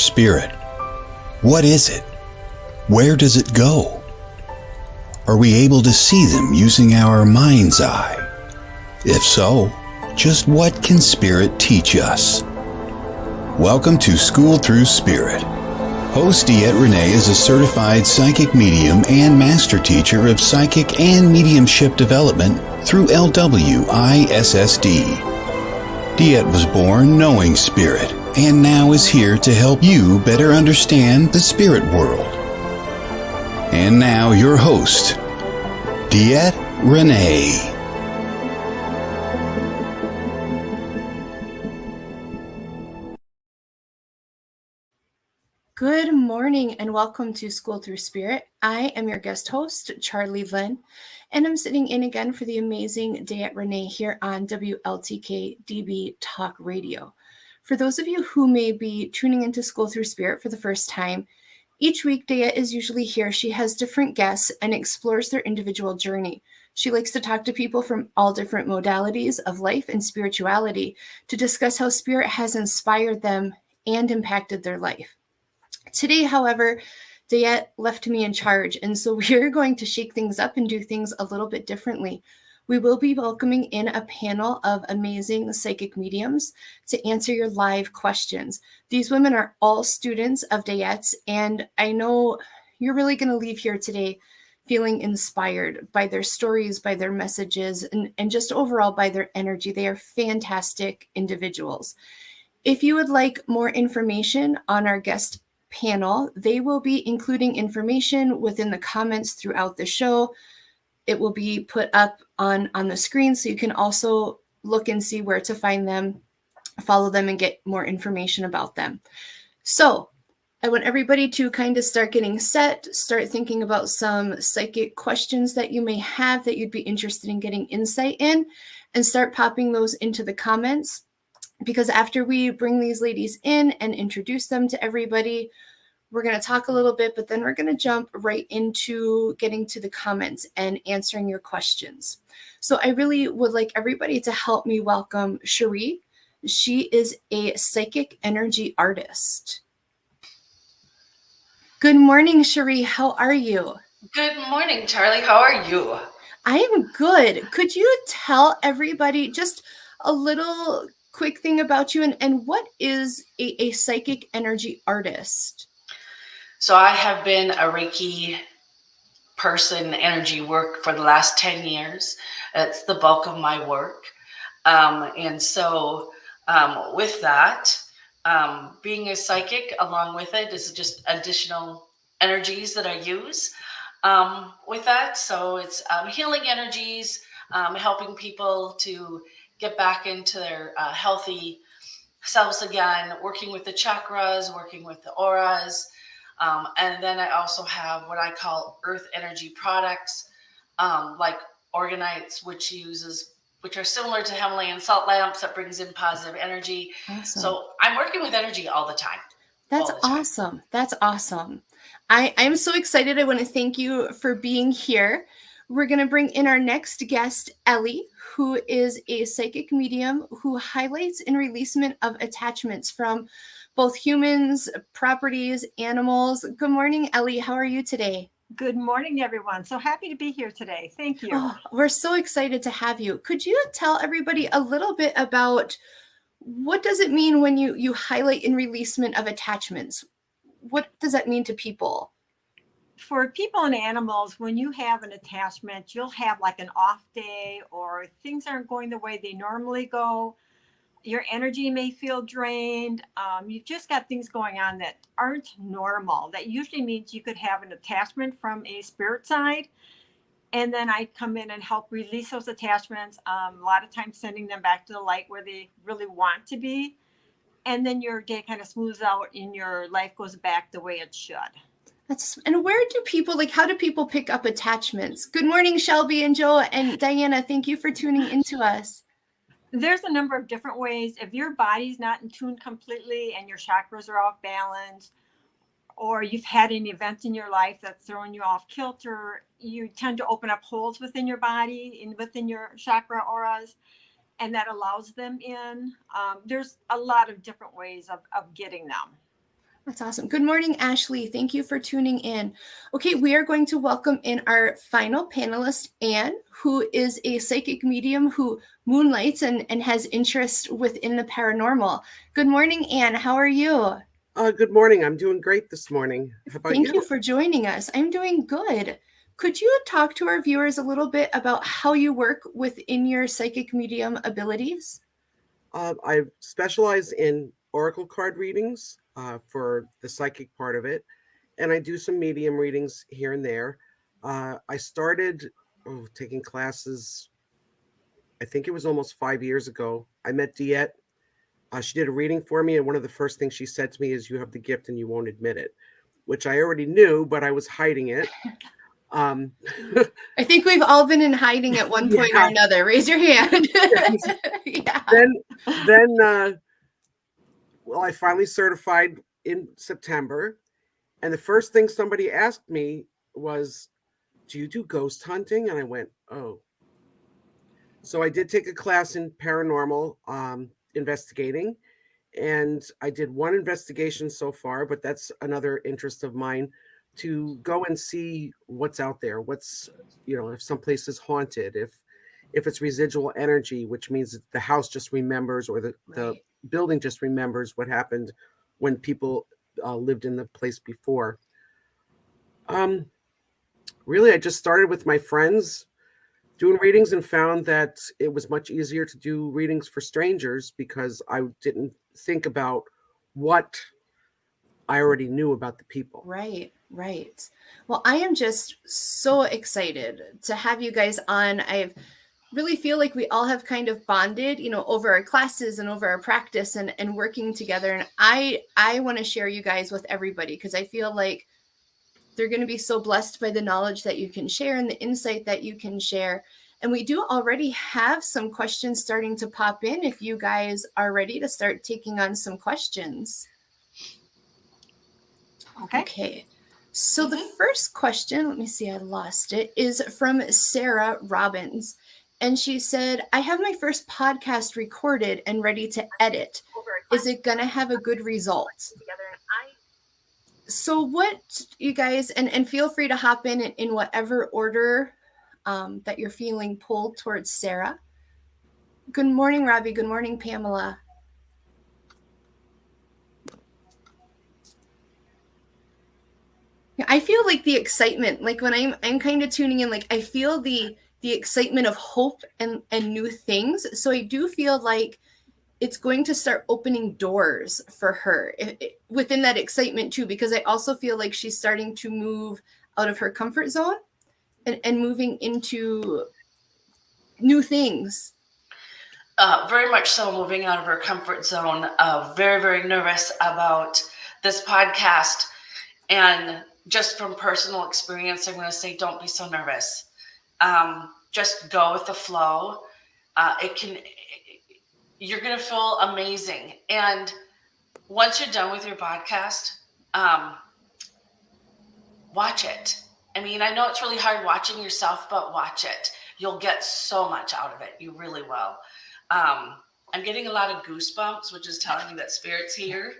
spirit? What is it? Where does it go? Are we able to see them using our mind's eye? If so, just what can spirit teach us? Welcome to Schooled Thru Spirit. Host DeEtte Renee is a certified psychic medium and master teacher of psychic and mediumship development through LWISSD. DeEtte was born knowing spirit and now is here to help you better understand the spirit world. And now your host, DeEtte Renee. Good morning and welcome to Schooled Thru Spirit. I am your guest host, Charlie Lynn, and I'm sitting in again for the amazing DeEtte Renee here on WLTK-DB Talk Radio. For those of you who may be tuning into Schooled Thru Spirit for the first time, each week DeEtte is usually here. She has different guests and explores their individual journey. She likes to talk to people from all different modalities of life and spirituality to discuss how spirit has inspired them and impacted their life. Today, however, DeEtte left me in charge, and so we're going to shake things up and do things a little bit differently. We will be welcoming in a panel of amazing psychic mediums to answer your live questions. These women are all students of DeEtte's, and I know you're really going to leave here today feeling inspired by their stories, by their messages, and just overall by their energy. They are fantastic individuals. If you would like more information on our guest panel, they will be including information within the comments throughout the show. It will be put up on the screen, so you can also look and see where to find them, follow them, and get more information about them. So I want everybody to kind of start getting set, start thinking about some psychic questions that you may have that you'd be interested in getting insight in, and start popping those into the comments. Because after we bring these ladies in and introduce them to everybody, we're going to talk a little bit, but then we're going to jump right into getting to the comments and answering your questions. So I really would like everybody to help me welcome Sheree. She is a psychic energy artist. Good morning, Sheree. How are you? Good morning, Charlie. How are you? I am good. Could you tell everybody just a little quick thing about you and what is a psychic energy artist? So I have been a Reiki person, energy work for the last 10 years. It's the bulk of my work. And so with that, being a psychic along with it is just additional energies that I use with that. So it's healing energies, helping people to get back into their healthy selves again, working with the chakras, working with the auras. And then I also have what I call earth energy products, like Organites, which are similar to Himalayan salt lamps that brings in positive energy. Awesome. So I'm working with energy all the time. That's awesome. That's awesome. I'm so excited. I want to thank you for being here. We're going to bring in our next guest, Ellie, who is a psychic medium who highlights and releasement of attachments from both humans, properties, animals. Good morning, Ellie. How are you today? Good morning, everyone. So happy to be here today. Thank you. Oh, we're so excited to have you. Could you tell everybody a little bit about what does it mean when you highlight and releasement of attachments? What does that mean to people? For people and animals, when you have an attachment, you'll have like an off day or things aren't going the way they normally go. Your energy may feel drained. You've just got things going on that aren't normal. That usually means you could have an attachment from a spirit side. And then I come in and help release those attachments. A lot of times sending them back to the light where they really want to be. And then your day kind of smooths out and your life goes back the way it should. And where do people, how do people pick up attachments? Good morning, Shelby and Joe and Diana. Thank you for tuning into us. There's a number of different ways. If your body's not in tune completely and your chakras are off balance, or you've had an event in your life that's throwing you off kilter, you tend to open up holes within your body and within your chakra auras, and that allows them in. There's a lot of different ways of getting them. That's awesome. Good morning, Ashley. Thank you for tuning in. Okay, we are going to welcome in our final panelist, Anne, who is a psychic medium who moonlights and has interest within the paranormal. Good morning, Anne. How are you? Good morning. I'm doing great this morning. How about Thank you for joining us. I'm doing good. Could you talk to our viewers a little bit about how you work within your psychic medium abilities? I specialize in oracle card readings for the psychic part of it, and I do some medium readings here and there. I started taking classes, I think it was almost 5 years ago. I met Diet. She did a reading for me, and one of the first things she said to me is, "You have the gift and you won't admit it," which I already knew, but I was hiding it. I think we've all been in hiding at one point or another. Raise your hand. Yeah. Then, well, I finally certified in September, and the first thing somebody asked me was, "Do you do ghost hunting?" And I went, "Oh." So I did take a class in paranormal investigating, and I did one investigation so far, but that's another interest of mine, to go and see what's out there, what's, if someplace is haunted, if it's residual energy, which means that the house just remembers, or the building just remembers what happened when people lived in the place before. Really, I just started with my friends doing readings and found that it was much easier to do readings for strangers because I didn't think about what I already knew about the people. Right. Well, I am just so excited to have you guys on. I really feel like we all have kind of bonded, over our classes and over our practice and working together. And I want to share you guys with everybody because I feel like they're going to be so blessed by the knowledge that you can share and the insight that you can share. And we do already have some questions starting to pop in if you guys are ready to start taking on some questions. Okay. So the first question, let me see, I lost it, is from Sarah Robbins. And she said, I have my first podcast recorded and ready to edit. Is it going to have a good result? So what you guys, and feel free to hop in whatever order that you're feeling pulled towards Sarah. Good morning, Robbie. Good morning, Pamela. I feel like the excitement, like when I'm kind of tuning in, like I feel the excitement of hope and new things. So I do feel like it's going to start opening doors for her within that excitement too, because I also feel like she's starting to move out of her comfort zone and moving into new things. Very much so, moving out of her comfort zone. Very, very nervous about this podcast. And just from personal experience, I'm going to say, don't be so nervous. Just go with the flow. You're going to feel amazing. And once you're done with your podcast, watch it. I mean, I know it's really hard watching yourself, but watch it. You'll get so much out of it. You really will. I'm getting a lot of goosebumps, which is telling me that Spirit's here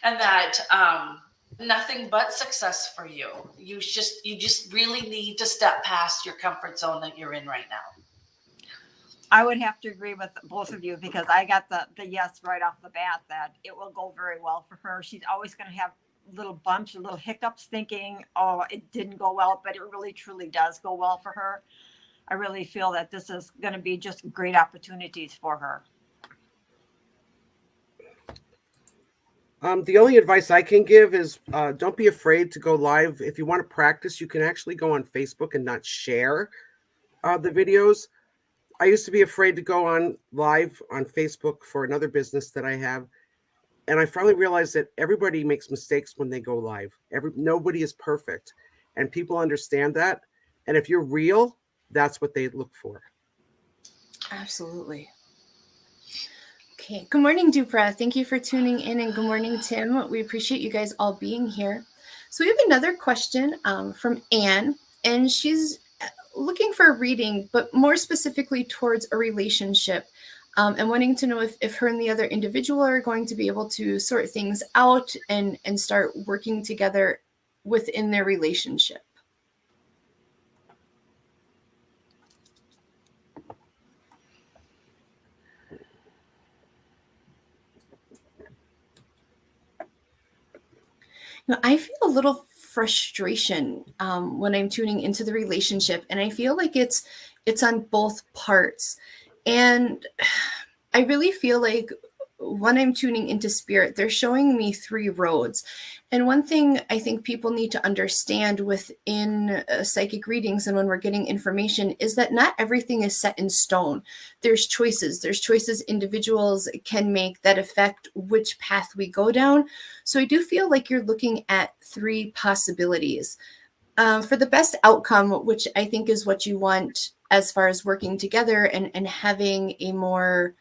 and that nothing but success for you. You just really need to step past your comfort zone that you're in right now. I would have to agree with both of you because I got the yes right off the bat that it will go very well for her. She's always going to have little bumps or little hiccups thinking, oh, it didn't go well, but it really truly does go well for her. I really feel that this is going to be just great opportunities for her. The only advice I can give is don't be afraid to go live. If you want to practice, you can actually go on Facebook and not share the videos. I used to be afraid to go on live on Facebook for another business that I have. And I finally realized that everybody makes mistakes when they go live. Nobody is perfect. And people understand that. And if you're real, that's what they look for. Absolutely. Okay. Good morning, Dupra. Thank you for tuning in. And good morning, Tim. We appreciate you guys all being here. So we have another question from Anne. And she's looking for a reading, but more specifically towards a relationship. and wanting to know if her and the other individual are going to be able to sort things out and start working together within their relationship. Now, I feel a little frustration when I'm tuning into the relationship, and I feel like it's on both parts. And I really feel like when I'm tuning into spirit, they're showing me 3 roads. And one thing I think people need to understand within psychic readings and when we're getting information is that not everything is set in stone. There's choices. There's choices individuals can make that affect which path we go down. So I do feel like you're looking at 3 possibilities. For the best outcome, which I think is what you want as far as working together and having a more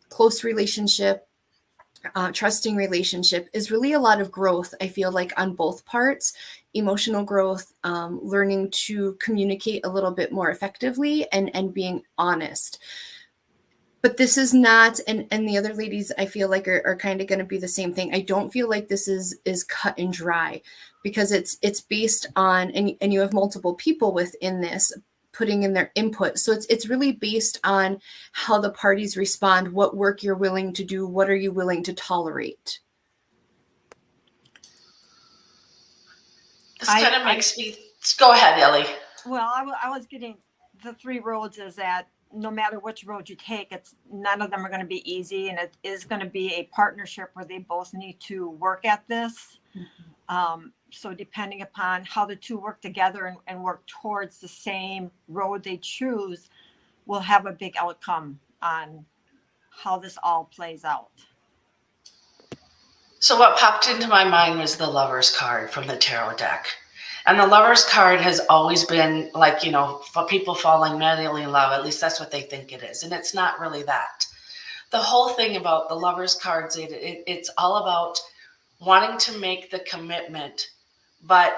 close relationship, trusting relationship, is really a lot of growth, I feel like, on both parts. Emotional growth, learning to communicate a little bit more effectively and being honest. But this is not, and the other ladies I feel like are kind of going to be the same thing. I don't feel like this is cut and dry, because it's based on, and you have multiple people within this putting in their input. So it's really based on how the parties respond, what work you're willing to do, what are you willing to tolerate. This kind of makes me, go ahead, Ellie. Well, I was getting the 3 roads is that no matter which road you take, none of them are going to be easy, and it is going to be a partnership where they both need to work at this. Mm-hmm. So depending upon how the 2 work together and work towards the same road they choose, will have a big outcome on how this all plays out. So what popped into my mind was the Lover's card from the tarot deck. And the Lover's card has always been like, for people falling madly in love, at least that's what they think it is. And it's not really that. The whole thing about the Lover's cards, it's all about wanting to make the commitment, but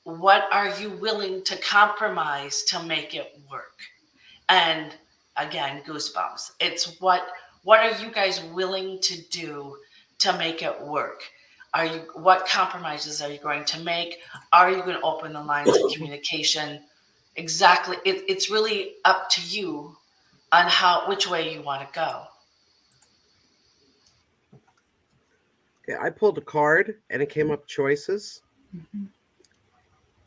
what are you willing to compromise to make it work? And again, goosebumps. It's what are you guys willing to do to make it work? What compromises are you going to make? Are you going to open the lines of communication? Exactly. It's really up to you on which way you want to go. Okay, I pulled a card and it came up choices. Mm-hmm.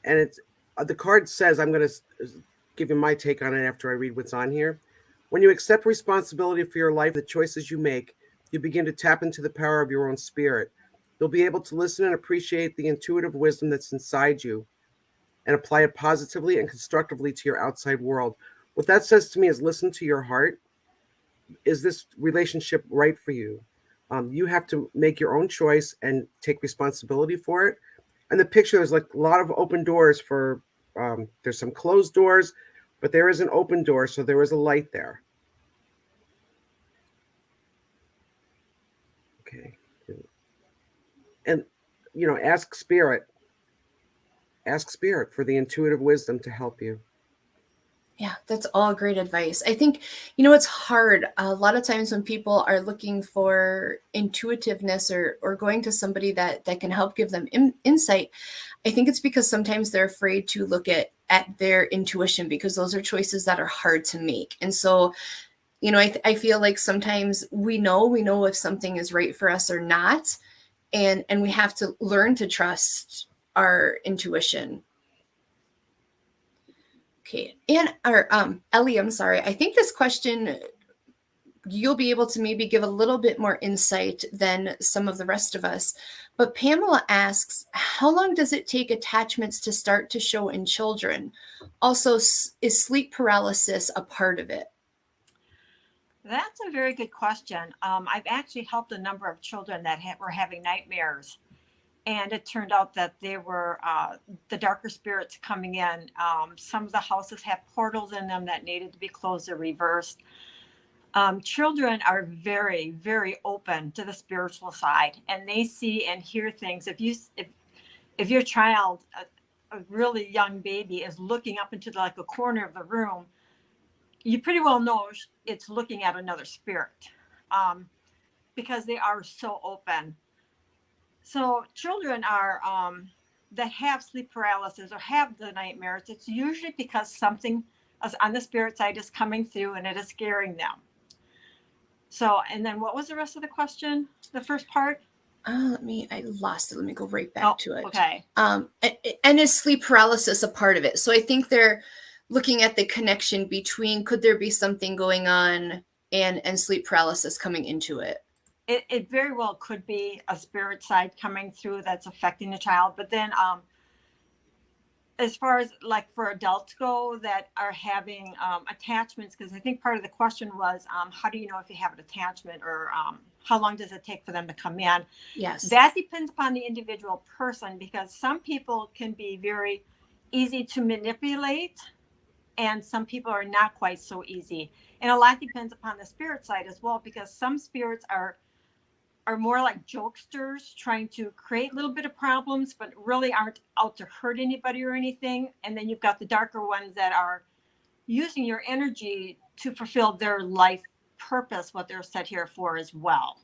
And it's the card says, I'm going to give you my take on it after I read what's on here. When you accept responsibility for your life, the choices you make, you begin to tap into the power of your own spirit. You'll be able to listen and appreciate the intuitive wisdom that's inside you and apply it positively and constructively to your outside world. What that says to me is listen to your heart. Is this relationship right for you? You have to make your own choice and take responsibility for it. And the picture, there's like a lot of open doors for, there's some closed doors, but there is an open door. So there is a light there. Okay. And, ask spirit for the intuitive wisdom to help you. Yeah, that's all great advice. I think, it's hard. A lot of times when people are looking for intuitiveness or going to somebody that can help give them insight, I think it's because sometimes they're afraid to look at their intuition, because those are choices that are hard to make. And so, I feel like sometimes we know if something is right for us or not. And we have to learn to trust our intuition. Okay. And Ellie, I'm sorry. I think this question, you'll be able to maybe give a little bit more insight than some of the rest of us. But Pamela asks, how long does it take attachments to start to show in children? Also, is sleep paralysis a part of it? That's a very good question. I've actually helped a number of children that were having nightmares. And it turned out that they were the darker spirits coming in. Some of the houses have portals in them that needed to be closed or reversed. Children are very, very open to the spiritual side, and they see and hear things. If your child, a really young baby, is looking up into a corner of the room, you pretty well know it's looking at another spirit, because they are so open. So children are that have sleep paralysis or have the nightmares, it's usually because something on the spirit side is coming through and it is scaring them. So, and then what was the rest of the question? The first part? I lost it. Let me go right back to it. Okay. And is sleep paralysis a part of it? So I think they're looking at the connection between, could there be something going on and sleep paralysis coming into it? It very well could be a spirit side coming through that's affecting the child. But then as far as like for adults go that are having attachments, because I think part of the question was, how do you know if you have an attachment, or how long does it take for them to come in? Yes. That depends upon the individual person, because some people can be very easy to manipulate and some people are not quite so easy. And a lot depends upon the spirit side as well, because some spirits are more like jokesters, trying to create a little bit of problems, but really aren't out to hurt anybody or anything. And then you've got the darker ones that are using your energy to fulfill their life purpose, what they're set here for as well.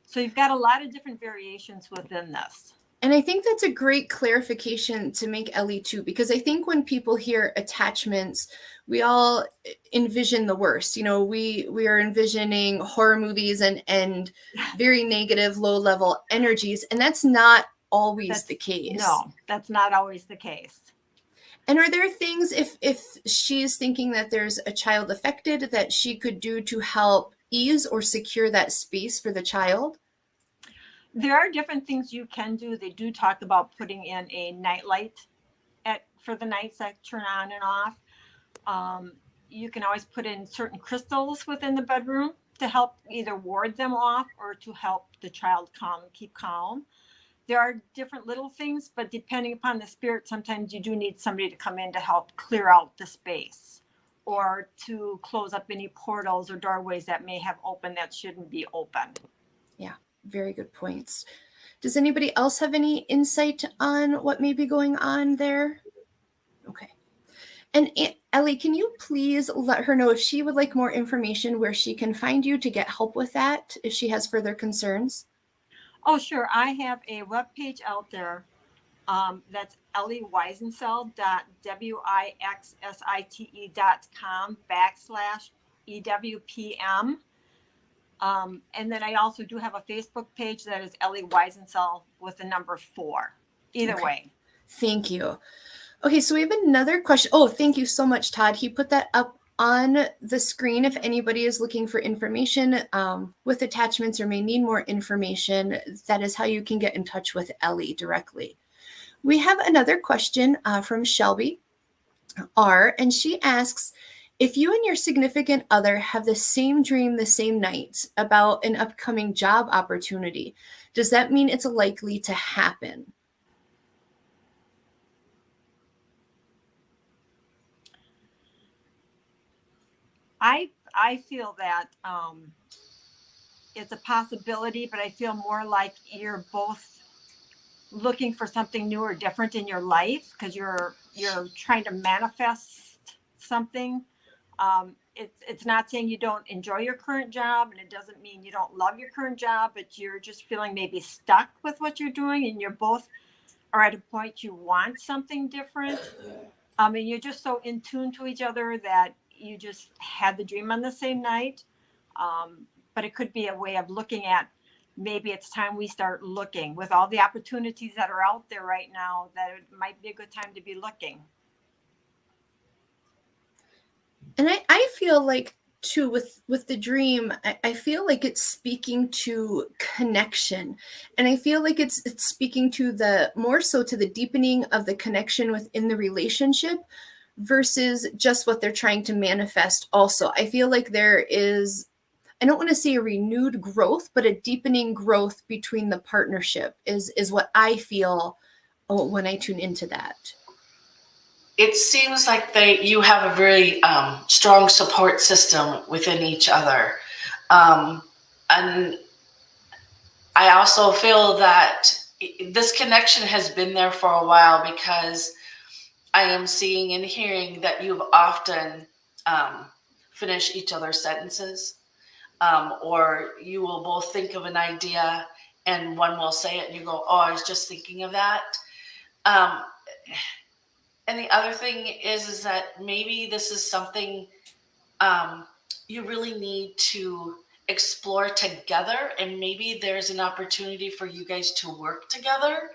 So you've got a lot of different variations within this. And I think that's a great clarification to make, Ellie, too, because I think when people hear attachments, we all envision the worst. You know, we are envisioning horror movies and very negative, low level energies. And that's not always the case. No, that's not always the case. And are there things, if she's thinking that there's a child affected, that she could do to help ease or secure that space for the child? There are different things you can do. They do talk about putting in a night light for the nights that turn on and off. You can always put in certain crystals within the bedroom to help either ward them off or to help the child keep calm. There are different little things, but depending upon the spirit, sometimes you do need somebody to come in to help clear out the space or to close up any portals or doorways that may have opened that shouldn't be open. Yeah. Very good points. Does anybody else have any insight on what may be going on there? Okay. And Ellie, can you please let her know if she would like more information where she can find you to get help with that, if she has further concerns? Oh, sure. I have a webpage out there. That's ellieweisensel.wixsite.com/EWPM. And then I also do have a Facebook page that is Ellie Weisensel with the number 4. Either way. Thank you. Okay, so we have another question. Oh, thank you so much, Todd. He put that up on the screen if anybody is looking for information with attachments or may need more information. That is how you can get in touch with Ellie directly. We have another question from Shelby R, and she asks, if you and your significant other have the same dream the same night about an upcoming job opportunity, does that mean it's likely to happen? I feel that it's a possibility, but I feel more like you're both looking for something new or different in your life because you're trying to manifest something. It's not saying you don't enjoy your current job, and it doesn't mean you don't love your current job, but you're just feeling maybe stuck with what you're doing, and you're both are at a point you want something different. And you're just so in tune to each other that you just had the dream on the same night. But it could be a way of looking at, maybe it's time we start looking with all the opportunities that are out there right now, that it might be a good time to be looking. And I feel like too with the dream, I feel like it's speaking to connection, and I feel like it's speaking to the more so to the deepening of the connection within the relationship versus just what they're trying to manifest. Also, I feel like there is, I don't want to say a renewed growth, but a deepening growth between the partnership is what I feel when I tune into that. It seems like you have a very strong support system within each other. And I also feel that this connection has been there for a while, because I am seeing and hearing that you've often finish each other's sentences. Or you will both think of an idea and one will say it and you go, oh, I was just thinking of that. And the other thing is that maybe this is something you really need to explore together, and maybe there's an opportunity for you guys to work together.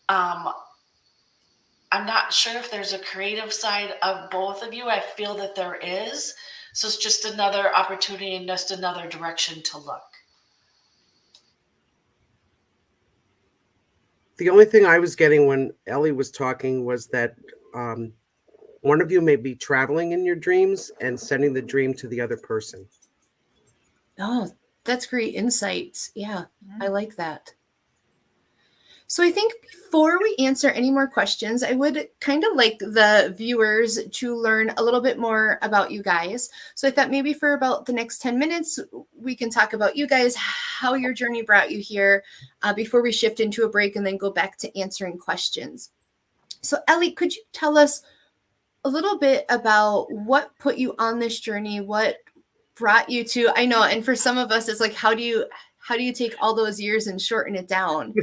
I'm not sure if there's a creative side of both of you. I feel that there is. So it's just another opportunity and just another direction to look. The only thing I was getting when Ellie was talking was that one of you may be traveling in your dreams and sending the dream to the other person. Oh, that's great insights. Yeah, I like that. So I think before we answer any more questions, I would kind of like the viewers to learn a little bit more about you guys. So I thought maybe for about the next 10 minutes, we can talk about you guys, how your journey brought you here, before we shift into a break and then go back to answering questions. So Ellie, could you tell us a little bit about what put you on this journey? What brought you to, I know, and for some of us, it's like, how do you take all those years and shorten it down?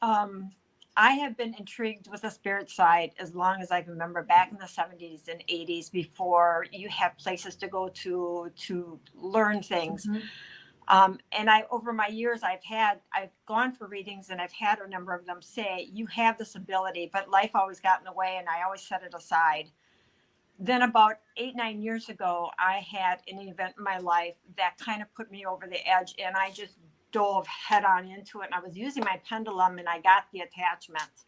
I have been intrigued with the spirit side as long as I can remember, back in the 70s and 80s, before you have places to go to learn things. And over my years, I've gone for readings, and I've had a number of them say, you have this ability, but life always got in the way, and I always set it aside. Then about 8-9 years ago, I had an event in my life that kind of put me over the edge, and I just dove head on into it. And I was using my pendulum, and I got the attachment.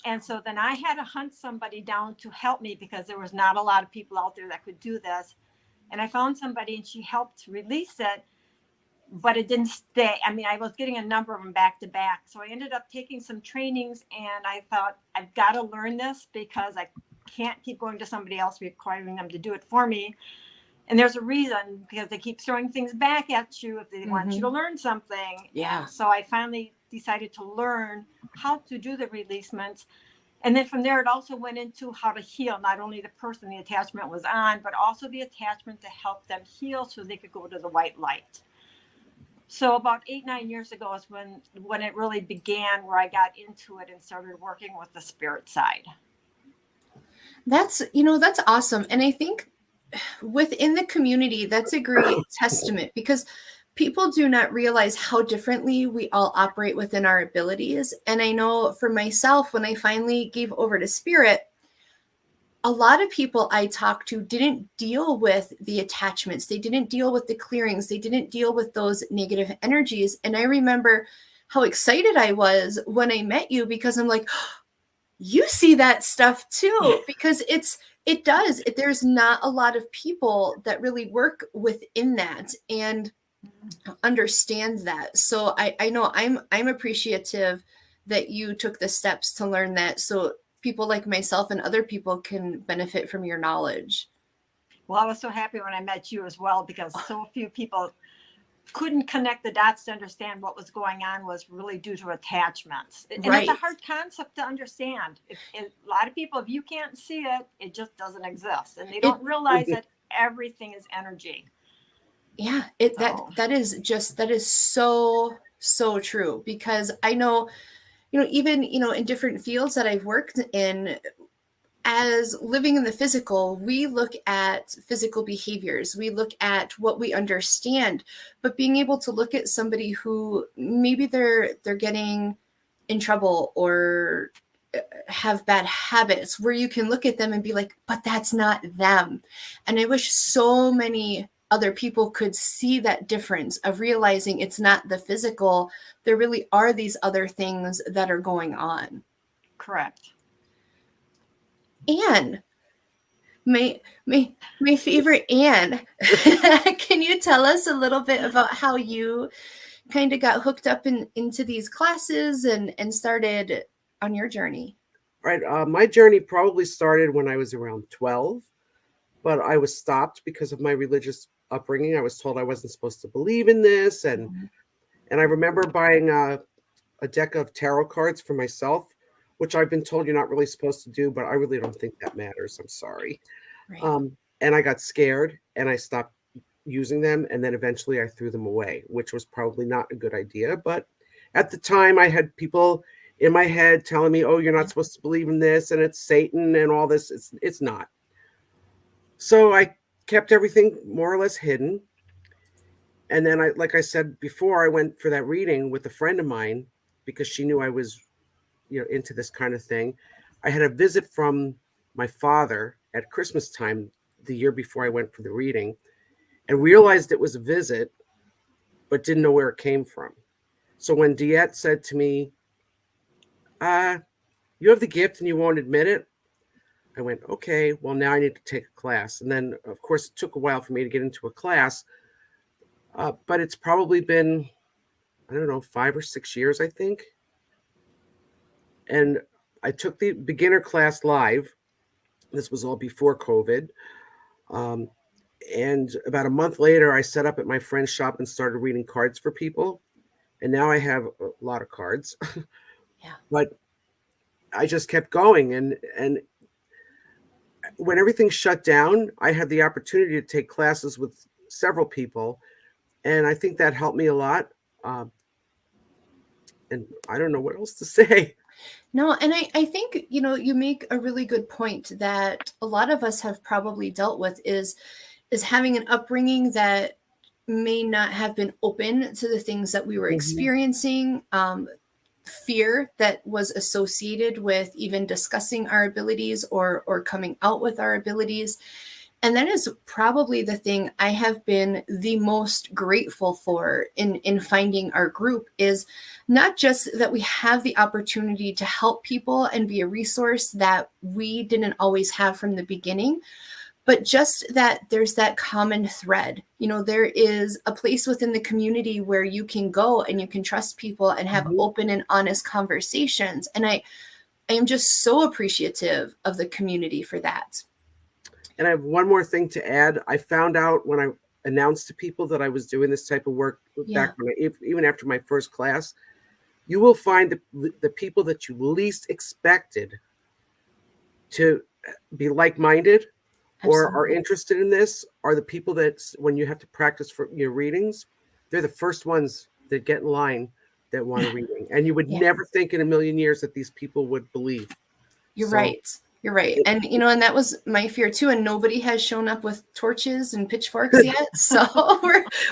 And so then I had to hunt somebody down to help me, because there was not a lot of people out there that could do this. And I found somebody, and she helped release it, but it didn't stay. I mean, I was getting a number of them back to back. So I ended up taking some trainings, and I thought, I've got to learn this, because I can't keep going to somebody else requiring them to do it for me. And there's a reason, because they keep throwing things back at you if they want you to learn something. Yeah. And so I finally decided to learn how to do the releasements. And then from there, it also went into how to heal not only the person the attachment was on, but also the attachment to help them heal so they could go to the white light. So about 8-9 years ago is when it really began, where I got into it and started working with the spirit side. That's awesome. And I think within the community, that's a great testament, because people do not realize how differently we all operate within our abilities. And I know for myself, when I finally gave over to spirit, a lot of people I talked to didn't deal with the attachments. They didn't deal with the clearings. They didn't deal with those negative energies. And I remember how excited I was when I met you, because I'm like, you see that stuff too, because there's not a lot of people that really work within that and understand that. So I know I'm appreciative that you took the steps to learn that, so people like myself and other people can benefit from your knowledge. Well, I was so happy when I met you as well, because so few people couldn't connect the dots to understand what was going on was really due to attachments. And it's a hard concept to understand. A lot of people, if you can't see it, it just doesn't exist. And they don't realize that everything is energy. Yeah, that is so true, because I know, even, in different fields that I've worked in, as living in the physical, we look at physical behaviors, we look at what we understand, but being able to look at somebody who maybe they're getting in trouble or have bad habits, where you can look at them and be like, but that's not them. And I wish so many other people could see that difference of realizing it's not the physical. There really are these other things that are going on. Correct. Anne, my favorite Anne, can you tell us a little bit about how you kind of got hooked up into these classes and started on your journey? Right. My journey probably started when I was around 12, but I was stopped because of my religious upbringing. I was told I wasn't supposed to believe in this. And I remember buying a deck of tarot cards for myself, which I've been told you're not really supposed to do, but I really don't think that matters. I'm sorry. Right. and I got scared and I stopped using them. And then eventually I threw them away, which was probably not a good idea. But at the time I had people in my head telling me, oh, you're not supposed to believe in this and it's Satan and all this. It's not. So I kept everything more or less hidden. And then like I said before, I went for that reading with a friend of mine because she knew I was, into this kind of thing. I had a visit from my father at Christmas time the year before I went for the reading, and realized it was a visit, but didn't know where it came from. So when Diet said to me, you have the gift and you won't admit it, I went, okay, well, now I need to take a class. And then, of course, it took a while for me to get into a class, but it's probably been, I don't know, 5 or 6 years, I think. And I took the beginner class live. This was all before COVID. And about a month later, I set up at my friend's shop and started reading cards for people. And now I have a lot of cards. Yeah. But I just kept going. And when everything shut down, I had the opportunity to take classes with several people. And I think that helped me a lot. And I don't know what else to say. No, and I think, you make a really good point that a lot of us have probably dealt with is having an upbringing that may not have been open to the things that we were experiencing, fear that was associated with even discussing our abilities or coming out with our abilities. And that is probably the thing I have been the most grateful for in finding our group, is not just that we have the opportunity to help people and be a resource that we didn't always have from the beginning, but just that there's that common thread. There is a place within the community where you can go and you can trust people and have open and honest conversations. And I am just so appreciative of the community for that. And I have one more thing to add. I found out when I announced to people that I was doing this type of work back when even after my first class, you will find the people that you least expected to be like-minded or are interested in this are the people that when you have to practice for your readings, they're the first ones that get in line that want a reading. And you would never think in a million years that these people would believe. You're right. You're right. And, and that was my fear too. And nobody has shown up with torches and pitchforks yet. So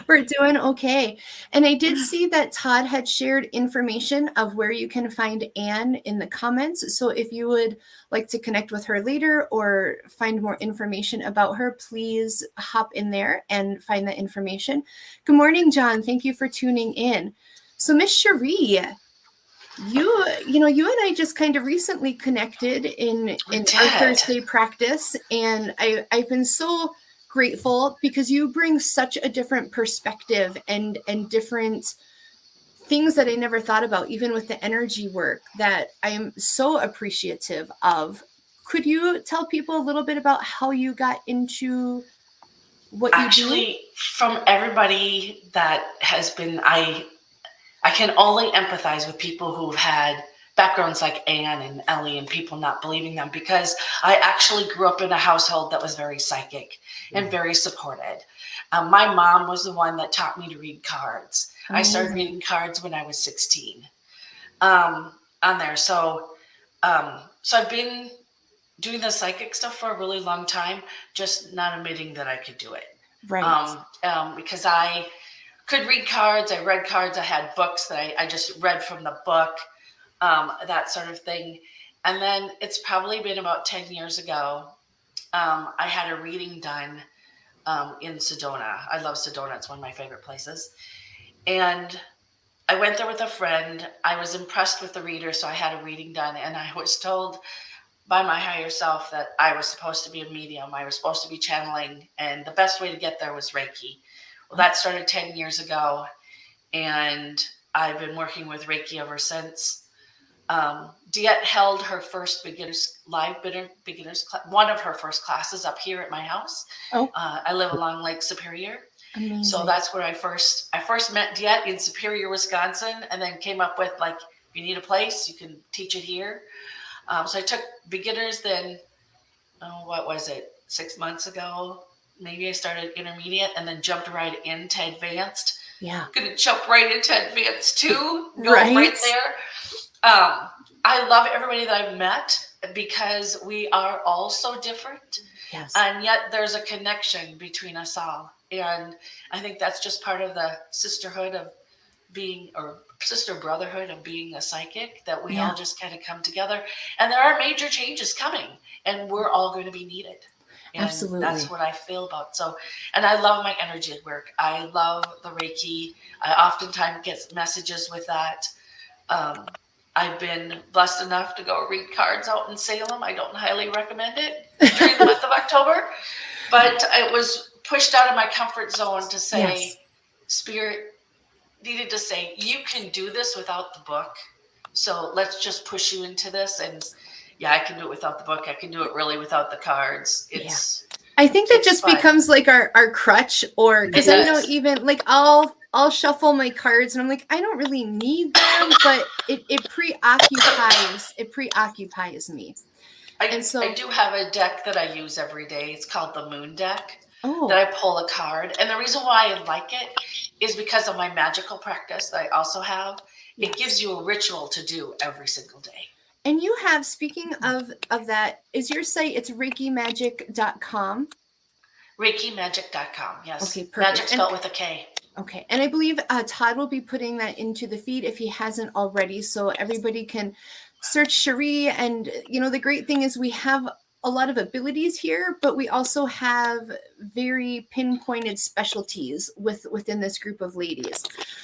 we're doing okay. And I did see that Todd had shared information of where you can find Anne in the comments. So if you would like to connect with her later or find more information about her, please hop in there and find that information. Good morning, John. Thank you for tuning in. So Miss Sheree, you and I just kind of recently connected in our Thursday practice, and I've been so grateful because you bring such a different perspective and different things that I never thought about, even with the energy work, that I am so appreciative of. Could you tell people a little bit about how you got into what you do? Actually, from everybody that has been, I can only empathize with people who've had backgrounds like Anne and Ellie and people not believing them, because I actually grew up in a household that was very psychic and very supported. My mom was the one that taught me to read cards. I started reading cards when I was 16 on there. So I've been doing the psychic stuff for a really long time, just not admitting that I could do it. Right. Because I could read cards. I read cards. I had books that I just read from the book, that sort of thing. And then it's probably been about 10 years ago. I had a reading done in Sedona. I love Sedona. It's one of my favorite places. And I went there with a friend. I was impressed with the reader, so I had a reading done. And I was told by my higher self that I was supposed to be a medium. I was supposed to be channeling. And the best way to get there was Reiki. Well, that started 10 years ago, and I've been working with Reiki ever since. Diet held her first one of her first classes up here at my house. I live along Lake Superior. Amazing. So that's where I first met Diet in Superior, Wisconsin, and then came up with, like, if you need a place, you can teach it here. So I took beginners then, what was it? 6 months ago. Maybe I started intermediate and then jumped right into advanced. Yeah. Gonna jump right into advanced too. Go Right. right there. I love everybody that I've met because we are all so different. Yes. And yet there's a connection between us all. And I think that's just part of the sisterhood of being, or sister brotherhood of being a psychic, that we all just kind of come together. And there are major changes coming, and we're all going to be needed. And Absolutely. that's what I feel about. So, and I love my energy work. I love the Reiki. I oftentimes get messages with that. I've been blessed enough to go read cards out in Salem. I don't highly recommend it during the month of October, but it was pushed out of my comfort zone to say, Spirit needed to say, you can do this without the book. So let's just push you into this. And yeah, I can do it without the book. I can do it really without the cards. I think that just fun. Becomes like our crutch, or because I know does. even like I'll shuffle my cards and I'm like, I don't really need them, but it preoccupies me. I do have a deck that I use every day. It's called the Moon Deck. Oh. That I pull a card. And the reason why I like it is because of my magical practice that I also have. It gives you a ritual to do every single day. And you have, speaking of that, is your site, it's reikimagic.com? Reikimagic.com, yes. Okay, perfect. Magic spelled with a K. Okay, and I believe Todd will be putting that into the feed if he hasn't already, so everybody can search Sheree. And, you know, the great thing is we have a lot of abilities here, but we also have very pinpointed specialties within this group of ladies.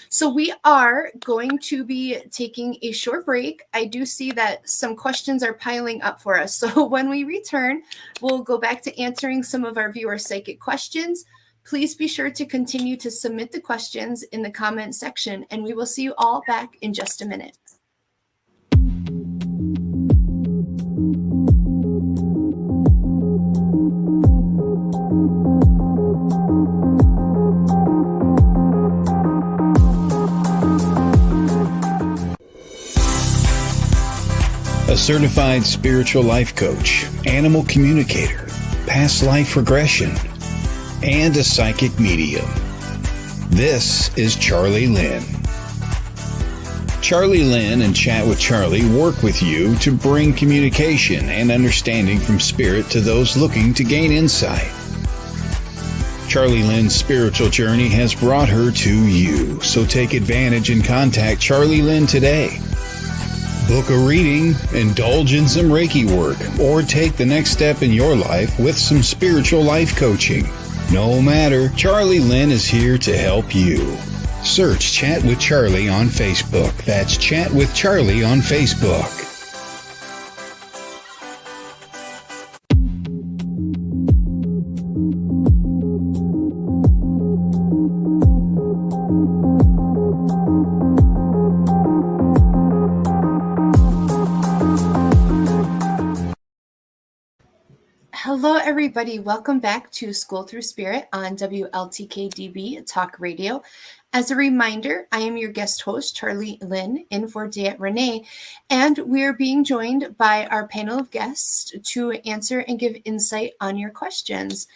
So we are going to be taking a short break. I do see that some questions are piling up for us. So when we return, we'll go back to answering some of our viewer psychic questions. Please be sure to continue to submit the questions in the comment section, and we will see you all back in just a minute. A certified spiritual life coach, animal communicator, past life regression, and a psychic medium. This is Charlie Lynn. Charlie Lynn and Chat with Charlie work with you to bring communication and understanding from spirit to those looking to gain insight. Charlie Lynn's spiritual journey has brought her to you, so take advantage and contact Charlie Lynn today. Book a reading, indulge in some Reiki work, or take the next step in your life with some spiritual life coaching. No matter, Charlie Lynn is here to help you. Search Chat with Charlie on Facebook. That's Chat with Charlie on Facebook. Hello, everybody. Welcome back to Schooled Thru Spirit on WLTK-DB Talk Radio. As a reminder, I am your guest host, Charlie Lynn, in for Date Renee, and we're being joined by our panel of guests to answer and give insight on your questions.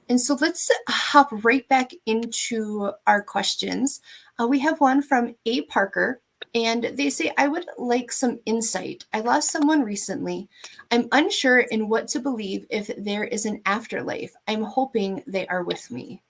And so let's hop right back into our questions. We have one from A. Parker. And they say, I would like some insight. I lost someone recently. I'm unsure in what to believe if there is an afterlife. I'm hoping they are with me.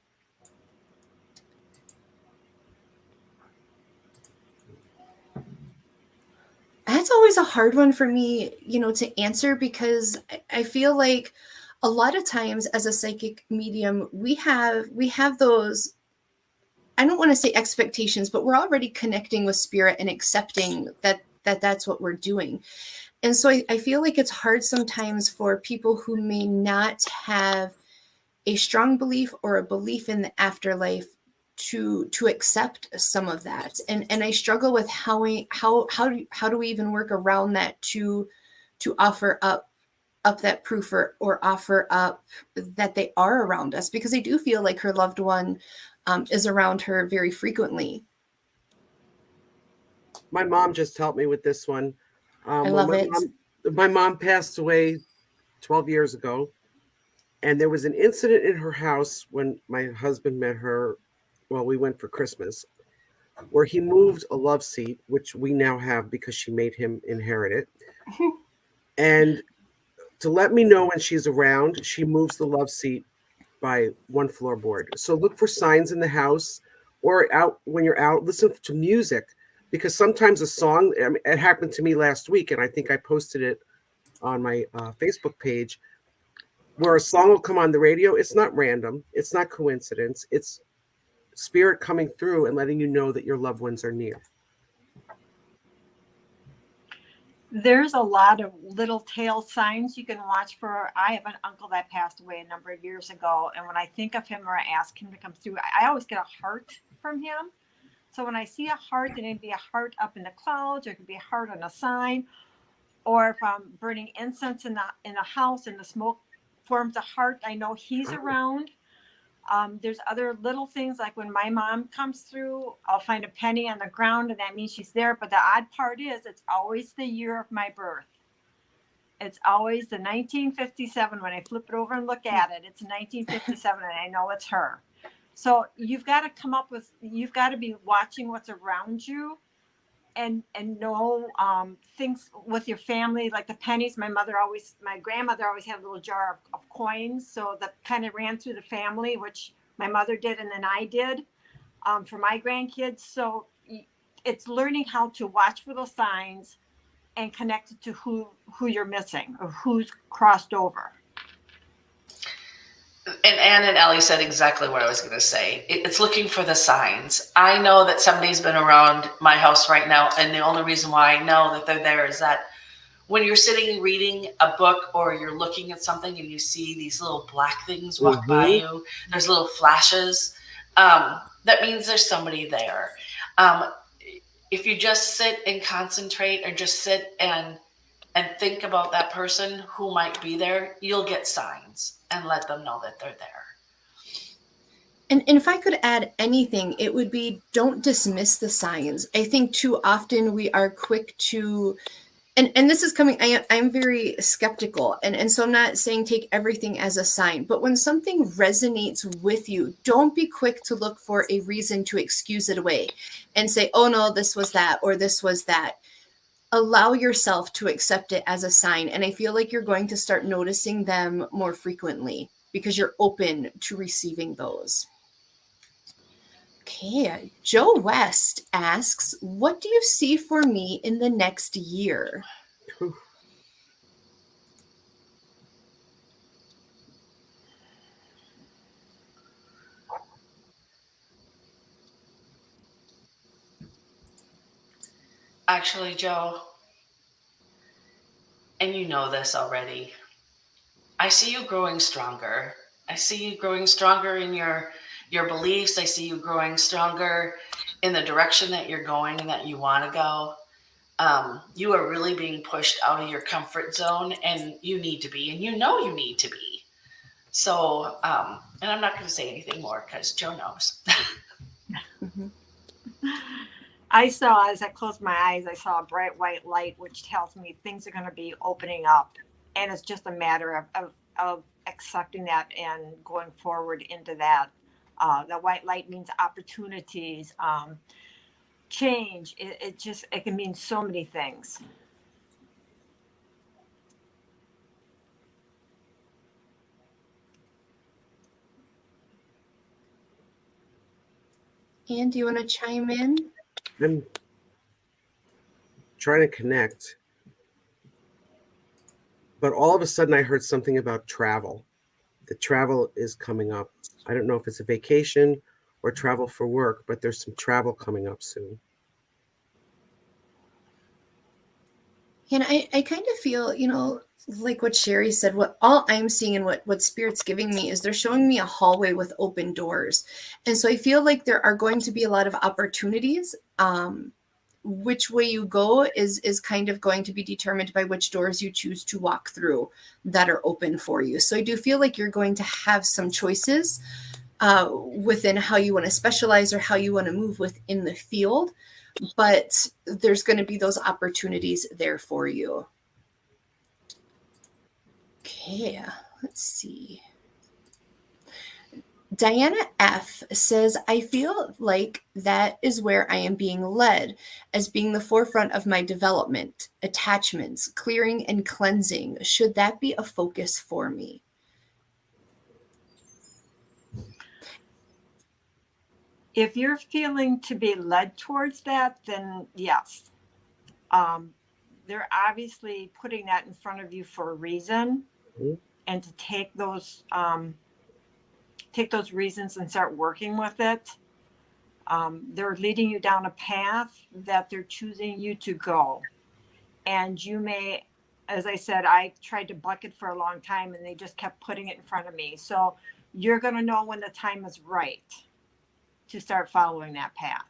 That's always a hard one for me, to answer, because I feel like a lot of times as a psychic medium, we have those, I don't want to say expectations, but we're already connecting with spirit and accepting that that's what we're doing. And so I feel like it's hard sometimes for people who may not have a strong belief or a belief in the afterlife to accept some of that. And I struggle with how do we even work around that to offer up that proof or offer up that they are around us, because I do feel like her loved one is around her very frequently. My mom just helped me with this one. I love it. My mom passed away 12 years ago. And there was an incident in her house when my husband met her. Well, we went for Christmas, where he moved a love seat, which we now have because she made him inherit it. And to let me know when she's around, she moves the love seat by one floorboard. So look for signs in the house or out when you're out. Listen to music, because sometimes a song, I mean, it happened to me last week, and I think I posted it on my Facebook page, where a song will come on the radio. It's not random. It's not coincidence. It's spirit coming through and letting you know that your loved ones are near. There's a lot of little tail signs you can watch for. I have an uncle that passed away a number of years ago, and when I think of him or I ask him to come through, I always get a heart from him. So when I see a heart, it can be a heart up in the clouds, or it could be a heart on a sign, or if I'm burning incense in the house and the smoke forms a heart, I know he's around. There's other little things, like when my mom comes through, I'll find a penny on the ground, and that means she's there. But the odd part is, it's always the year of my birth. It's always the 1957. When I flip it over and look at it, it's 1957, and I know it's her. So you've got to you've got to be watching what's around you, and know things with your family, like the pennies. My grandmother always had a little jar of coins, so that kind of ran through the family, which my mother did, and then I did for my grandkids. So it's learning how to watch for those signs and connect it to who you're missing or who's crossed over. And Ann and Ellie said exactly what I was going to say. It's looking for the signs. I know that somebody's been around my house right now, and the only reason why I know that they're there is that when you're sitting reading a book, or you're looking at something and you see these little black things walk by you, there's little flashes, that means there's somebody there. If you just sit and concentrate, or just sit and think about that person who might be there, you'll get signs and let them know that they're there. And if I could add anything, it would be, don't dismiss the signs. I think too often we are quick to, and this is coming, I'm very skeptical. And so I'm not saying take everything as a sign, but when something resonates with you, don't be quick to look for a reason to excuse it away and say, oh no, this was that, or this was that. Allow yourself to accept it as a sign. And I feel like you're going to start noticing them more frequently because you're open to receiving those. Okay, Joe West asks, what do you see for me in the next year? Actually, Joe, and you know this already, I see you growing stronger. I see you growing stronger in your beliefs. I see you growing stronger in the direction that you're going and that you want to go. You are really being pushed out of your comfort zone, and you need to be, and you know you need to be. So, and I'm not going to say anything more because Joe knows. Mm-hmm. I saw, as I closed my eyes, I saw a bright white light, which tells me things are going to be opening up. And it's just a matter of accepting that and going forward into that. The white light means opportunities, change. It can mean so many things. Ann, do you want to chime in? I'm trying to connect, but all of a sudden I heard something about travel. The travel is coming up. I don't know if it's a vacation or travel for work, but there's some travel coming up soon. And I kind of feel, like what Sheree said, what all I'm seeing and what Spirit's giving me is they're showing me a hallway with open doors. And so I feel like there are going to be a lot of opportunities. Which way you go is kind of going to be determined by which doors you choose to walk through that are open for you. So I do feel like you're going to have some choices within how you want to specialize or how you want to move within the field, but there's going to be those opportunities there for you. Okay, let's see. Diana F says, I feel like that is where I am being led, as being the forefront of my development, attachments, clearing and cleansing. Should that be a focus for me? If you're feeling to be led towards that, then yes. They're obviously putting that in front of you for a reason, and to take those reasons and start working with it. They're leading you down a path that they're choosing you to go. And you may, as I said, I tried to bucket for a long time and they just kept putting it in front of me. So you're going to know when the time is right to start following that path.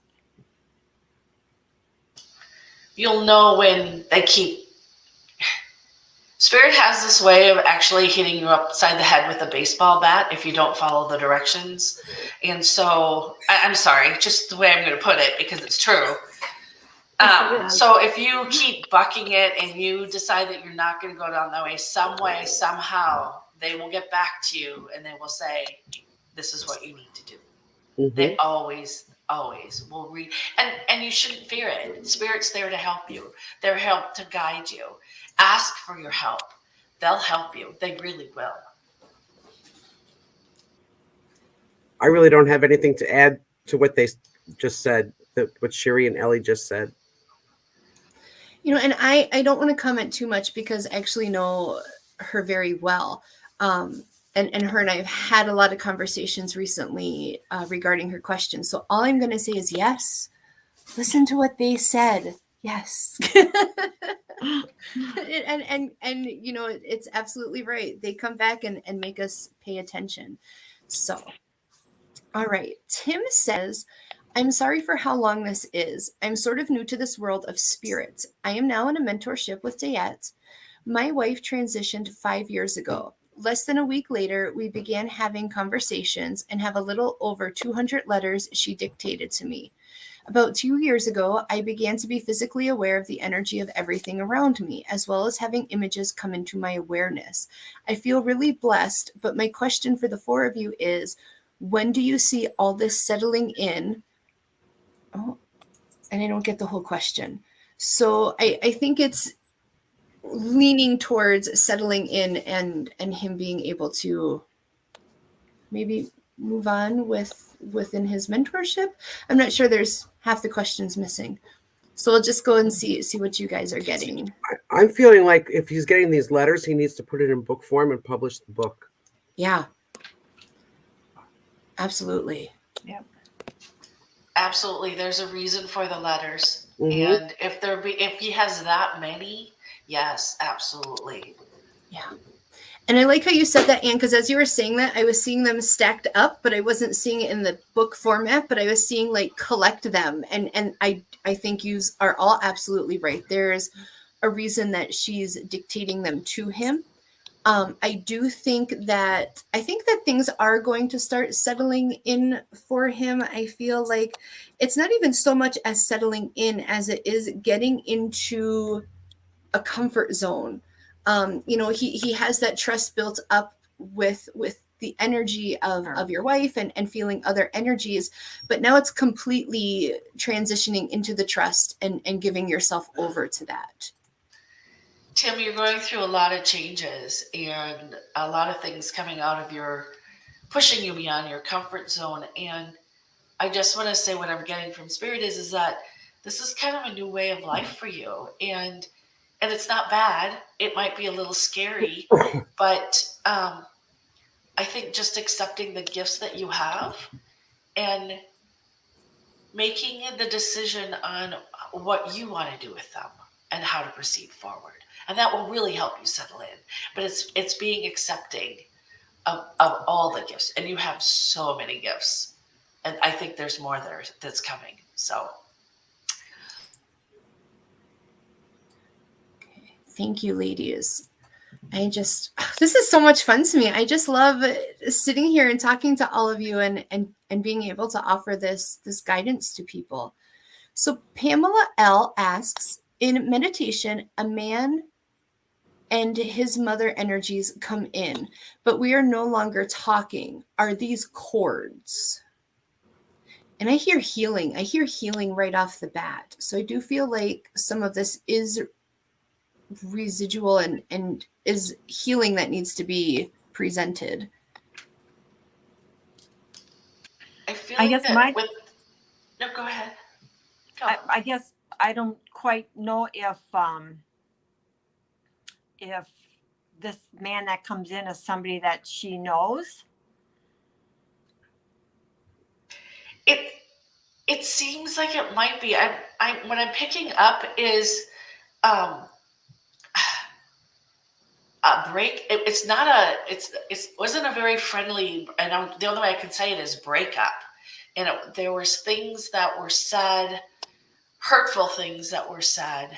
You'll know when they keep. Spirit has this way of actually hitting you upside the head with a baseball bat if you don't follow the directions. And so, I'm sorry, just the way I'm going to put it, because it's true. So if you keep bucking it and you decide that you're not going to go down that way, somehow, they will get back to you and they will say, this is what you need to do. Mm-hmm. They always will read. And you shouldn't fear it. Spirit's there to help you. They're help to guide you. Ask for your help. They'll help you. They really will. I really don't have anything to add to what they just said, what Sheree and Ellie just said. You know, and I don't want to comment too much because I actually know her very well. And her and I have had a lot of conversations recently regarding her questions. So all I'm going to say is yes. Listen to what they said. Yes. and you know, it's absolutely right. They come back and make us pay attention. So, all right. Tim says, I'm sorry for how long this is. I'm sort of new to this world of spirit. I am now in a mentorship with Dayette. My wife transitioned 5 years ago. Less than a week later, we began having conversations and have a little over 200 letters she dictated to me. About 2 years ago, I began to be physically aware of the energy of everything around me, as well as having images come into my awareness. I feel really blessed, but my question for the four of you is, when do you see all this settling in? Oh, and I don't get the whole question. So I think it's leaning towards settling in and him being able to maybe move on within his mentorship. I'm not sure, there's half the questions missing. So we'll just go and see what you guys are getting. I'm feeling like if he's getting these letters, he needs to put it in book form and publish the book. Yeah. Absolutely. Yep. Absolutely. There's a reason for the letters. Mm-hmm. And if he has that many, yes, absolutely. Yeah. And I like how you said that, Anne, because as you were saying that, I was seeing them stacked up, but I wasn't seeing it in the book format, but I was seeing like collect them. And I think you are all absolutely right. There's a reason that she's dictating them to him. I think that things are going to start settling in for him. I feel like it's not even so much as settling in as it is getting into a comfort zone. You know, he has that trust built up with the energy of your wife and feeling other energies, but now it's completely transitioning into the trust and giving yourself over to that. Tim, you're going through a lot of changes and a lot of things coming out of pushing you beyond your comfort zone. And I just want to say what I'm getting from Spirit is that this is kind of a new way of life for you. And it's not bad. It might be a little scary, but I think just accepting the gifts that you have and making the decision on what you want to do with them and how to proceed forward. And that will really help you settle in. But it's being accepting of all the gifts. And you have so many gifts. And I think there's more that's coming. So. Okay. Thank you, ladies. This is so much fun to me. I just love sitting here and talking to all of you and being able to offer this guidance to people. So Pamela L asks, in meditation, a man and his mother energies come in, but we are no longer talking. Are these cords? And I hear healing. I hear healing right off the bat. So I do feel like some of this is residual and is healing that needs to be presented. I feel I like guess that with no, go ahead. Go. I guess I don't quite know if this man that comes in is somebody that she knows. It seems like it might be. I what I'm picking up is um a break. It's not a. It wasn't a very friendly. And the only way I can say it is breakup. And there was things that were said, hurtful things that were said,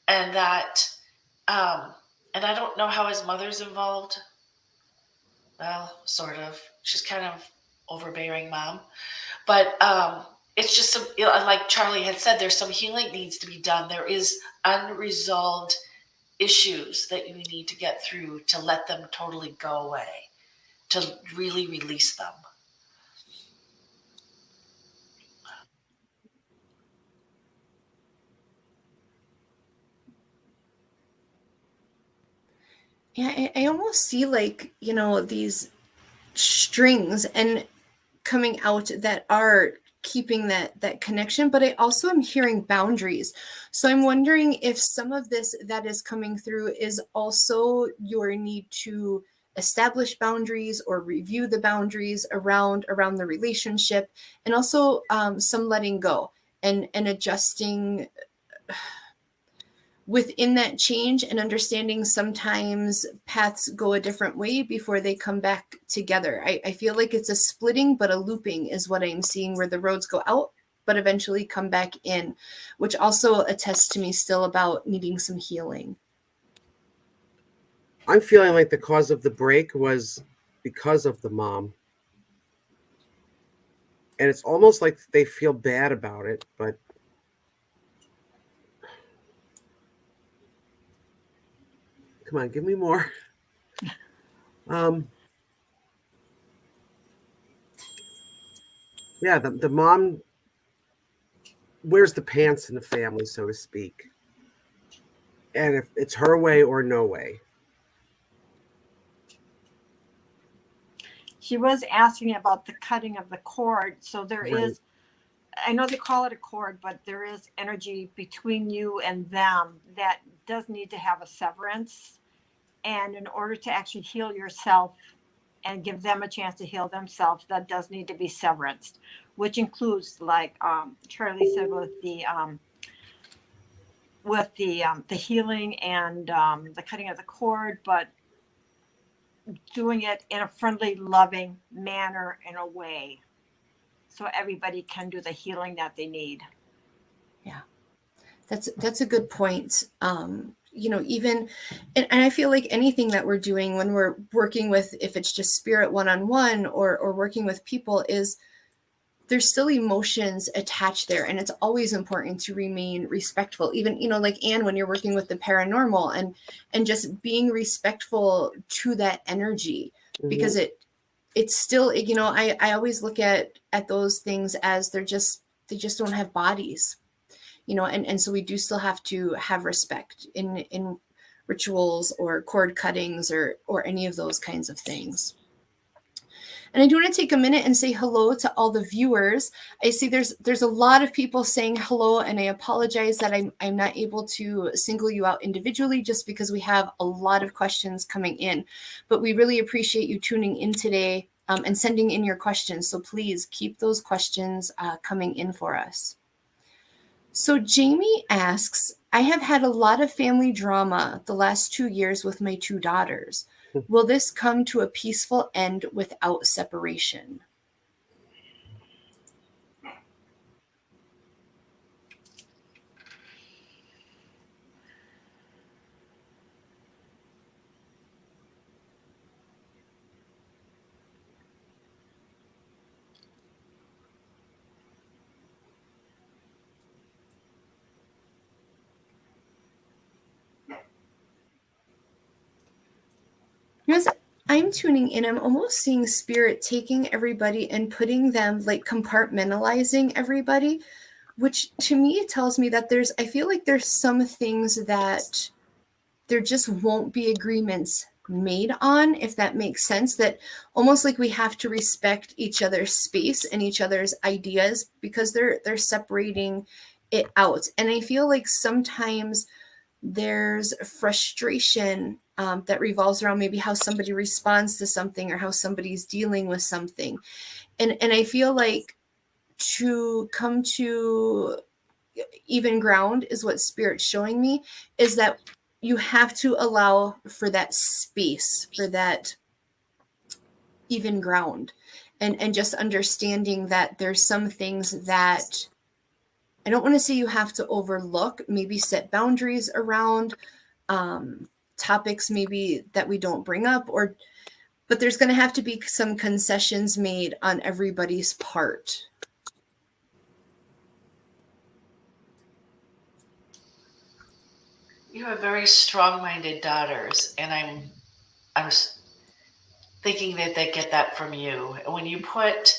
and that and I don't know how his mother's involved. Well, sort of. She's kind of overbearing mom, but it's just some, like Charlie had said, there's some healing needs to be done. There is unresolved issues that you need to get through to let them totally go away, to really release them. Yeah, I almost see like, these strings and coming out that are keeping that connection, but I also am hearing boundaries. So I'm wondering if some of this that is coming through is also your need to establish boundaries or review the boundaries around the relationship, and also some letting go and adjusting within that change, and understanding sometimes paths go a different way before they come back together. I feel like it's a splitting, but a looping is what I'm seeing, where the roads go out, but eventually come back in, which also attests to me still about needing some healing. I'm feeling like the cause of the break was because of the mom. And it's almost like they feel bad about it, but come on, give me more. Yeah, the mom wears the pants in the family, so to speak. And if it's her way or no way. She was asking about the cutting of the cord. So there Right. is, I know they call it a cord, but there is energy between you and them that does need to have a severance. And in order to actually heal yourself and give them a chance to heal themselves, that does need to be severanced, which includes, like Charlie said, with the healing and the cutting of the cord, but doing it in a friendly, loving manner, in a way, so everybody can do the healing that they need. Yeah, that's a good point. Even, and I feel like anything that we're doing when we're working with, if it's just spirit one-on-one or working with people, is there's still emotions attached there. And it's always important to remain respectful, even, like Anne, when you're working with the paranormal, and just being respectful to that energy, because it's still, I always look at those things as they just don't have bodies, and so we do still have to have respect in rituals or cord cuttings or any of those kinds of things. And I do want to take a minute and say hello to all the viewers. I see there's a lot of people saying hello, and I apologize that I'm not able to single you out individually, just because we have a lot of questions coming in. But we really appreciate you tuning in today and sending in your questions. So please keep those questions coming in for us. So Jamie asks, I have had a lot of family drama the last 2 years with my 2 daughters. Will this come to a peaceful end without separation? I'm tuning in, I'm almost seeing spirit taking everybody and putting them, like compartmentalizing everybody, which to me tells me that I feel like there's some things that there just won't be agreements made on, if that makes sense, that almost like we have to respect each other's space and each other's ideas because they're separating it out. And I feel like sometimes there's frustration that revolves around maybe how somebody responds to something or how somebody's dealing with something. And I feel like to come to even ground is what Spirit's showing me, is that you have to allow for that space, for that even ground, and just understanding that there's some things that I don't want to say you have to overlook, maybe set boundaries around topics maybe that we don't bring up, but there's going to have to be some concessions made on everybody's part. You have very strong-minded daughters, and I was thinking that they get that from you. And when you put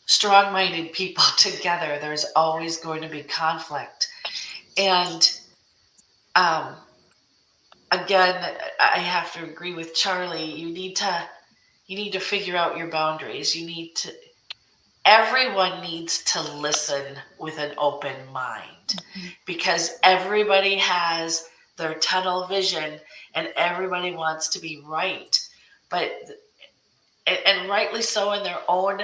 strong-minded people together, there's always going to be conflict. And again, I have to agree with Charlie. You need to figure out your boundaries. Everyone needs to listen with an open mind, because everybody has their tunnel vision and everybody wants to be right, and rightly so in their own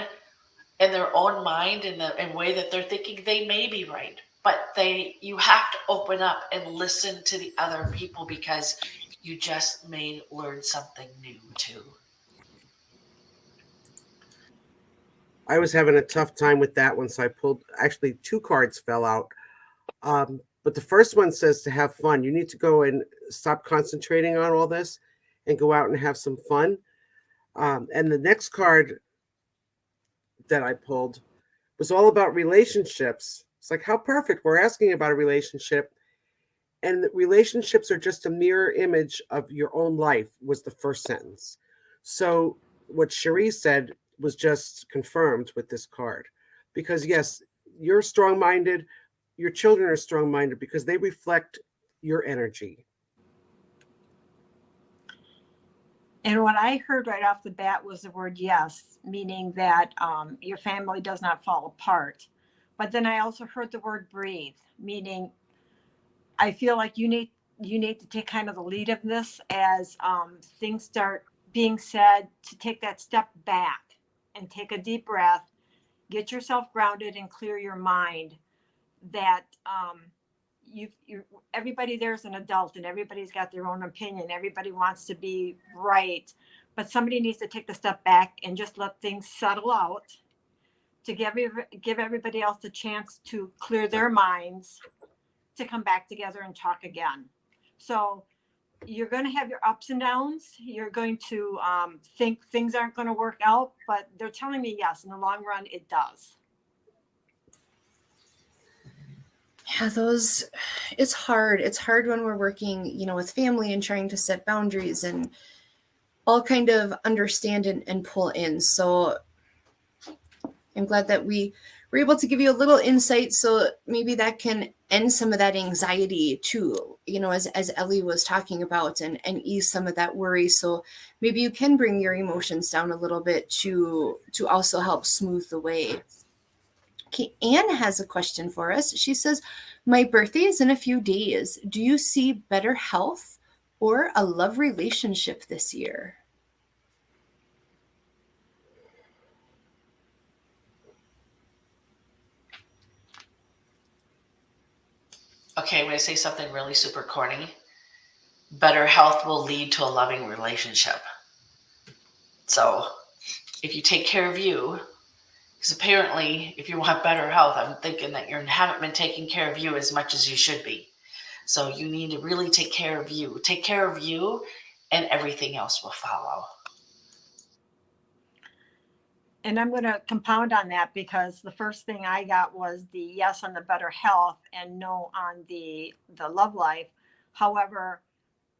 mind, in way that they're thinking they may be right, but you have to open up and listen to the other people, because you just may learn something new too. I was having a tough time with that one, so I pulled, actually 2 cards fell out. But the first one says to have fun. You need to go and stop concentrating on all this and go out and have some fun. And the next card that I pulled was all about relationships. It's like, how perfect. We're asking about a relationship. And relationships are just a mirror image of your own life, was the first sentence. So what Sheree said was just confirmed with this card. Because yes, you're strong-minded. Your children are strong-minded because they reflect your energy. And what I heard right off the bat was the word yes, meaning that your family does not fall apart. But then I also heard the word breathe, meaning I feel like you need to take kind of the lead of this as things start being said, to take that step back and take a deep breath, get yourself grounded and clear your mind. That everybody there's an adult and everybody's got their own opinion. Everybody wants to be right, but somebody needs to take the step back and just let things settle out, to give everybody else the chance to clear their minds, to come back together and talk again. So you're going to have your ups and downs. You're going to think things aren't going to work out, but they're telling me yes, in the long run, it does. Yeah, it's hard. It's hard when we're working, with family and trying to set boundaries and all kind of understand and pull in. So I'm glad that we were able to give you a little insight, so maybe that can end some of that anxiety too, as Ellie was talking about, and ease some of that worry. So maybe you can bring your emotions down a little bit to also help smooth the way. Okay, Anne has a question for us. She says, my birthday is in a few days. Do you see better health or a love relationship this year? Okay, I'm going to say something really super corny. Better health will lead to a loving relationship. So if you take care of you, because apparently if you want better health, I'm thinking that you haven't been taking care of you as much as you should be. So you need to really take care of you. Take care of you, and everything else will follow. And I'm going to compound on that, because the first thing I got was the yes on the better health and no on the love life. However,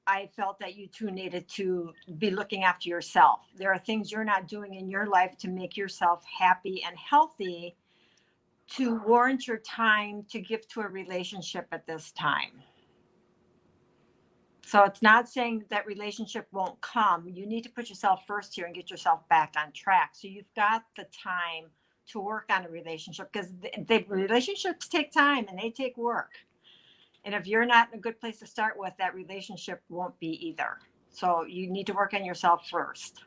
I felt that you two needed to be looking after yourself. There are things you're not doing in your life to make yourself happy and healthy to warrant your time to give to a relationship at this time. So it's not saying that relationship won't come. You need to put yourself first here and get yourself back on track. So you've got the time to work on a relationship, because the relationships take time and they take work. And if you're not in a good place to start with, that relationship won't be either. So you need to work on yourself first.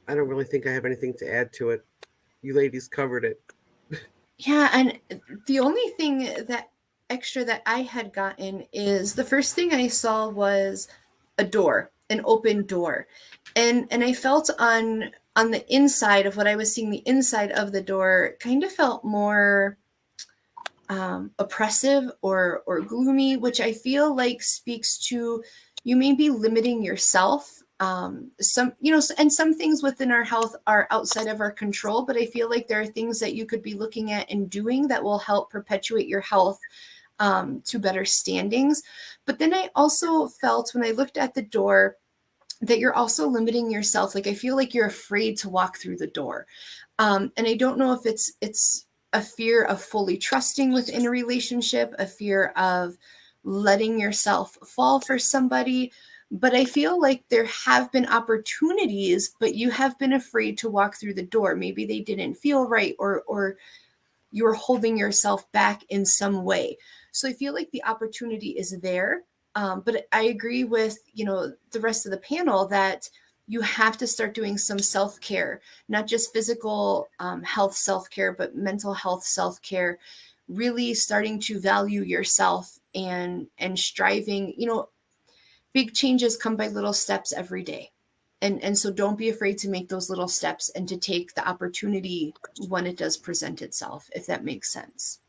I don't really think I have anything to add to it. You ladies covered it. Yeah, and the only thing that extra that I had gotten is the first thing I saw was a door, an open door. And I felt on the inside of what I was seeing, the inside of the door kind of felt more oppressive or gloomy, which I feel like speaks to you may be limiting yourself. Some, you know, and some things within our health are outside of our control, but I feel like there are things that you could be looking at and doing that will help perpetuate your health to better standings. But then I also felt when I looked at the door that you're also limiting yourself. Like I feel like you're afraid to walk through the door. And I don't know if it's a fear of fully trusting within a relationship, a fear of letting yourself fall for somebody. But I feel like there have been opportunities, but you have been afraid to walk through the door. Maybe they didn't feel right, or you're holding yourself back in some way. So I feel like the opportunity is there. But I agree with, you know, the rest of the panel that you have to start doing some self-care, not just physical health self-care, but mental health self-care, really starting to value yourself and striving, you know, big changes come by little steps every day. And so don't be afraid to make those little steps and to take the opportunity when it does present itself, if that makes sense.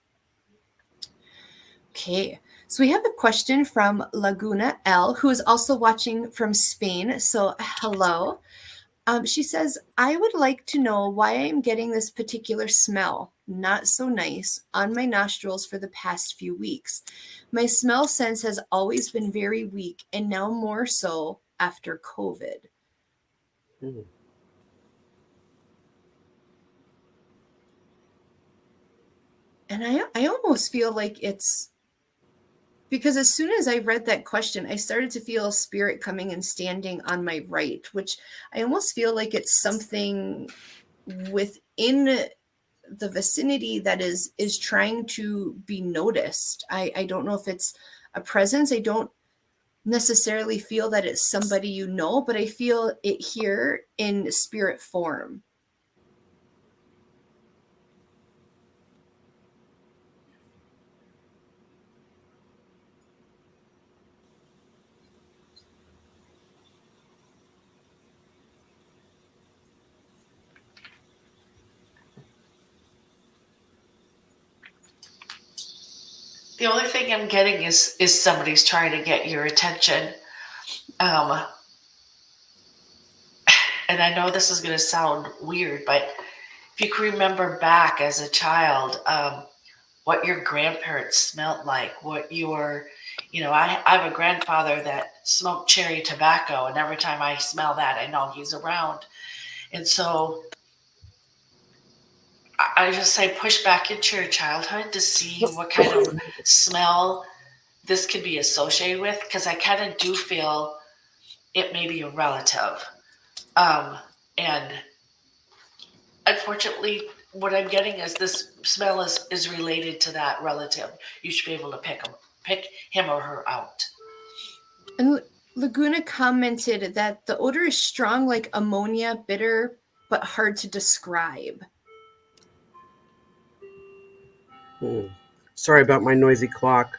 Okay, so we have a question from Laguna L, who is also watching from Spain. So hello. She says, I would like to know why I'm getting this particular smell, not so nice, on my nostrils for the past few weeks. My smell sense has always been very weak, and now more so after COVID. Mm. And I almost feel like it's because as soon as I read that question, I started to feel spirit coming and standing on my right, which I almost feel like it's something within the vicinity that is trying to be noticed. I don't know if it's a presence. I don't necessarily feel that it's somebody you know, but I feel it here in spirit form. The only thing I'm getting is somebody's trying to get your attention. And I know this is going to sound weird, but if you can remember back as a child, what your grandparents smelled like, what your, you know, I have a grandfather that smoked cherry tobacco, and every time I smell that, I know he's around. And so I just say push back into your childhood to see what kind of smell this could be associated with, because I kind of do feel it may be a relative. And unfortunately, what I'm getting is this smell is related to that relative. You should be able to pick him or her out. And Laguna commented that the odor is strong like ammonia, bitter, but hard to describe. Sorry about my noisy clock.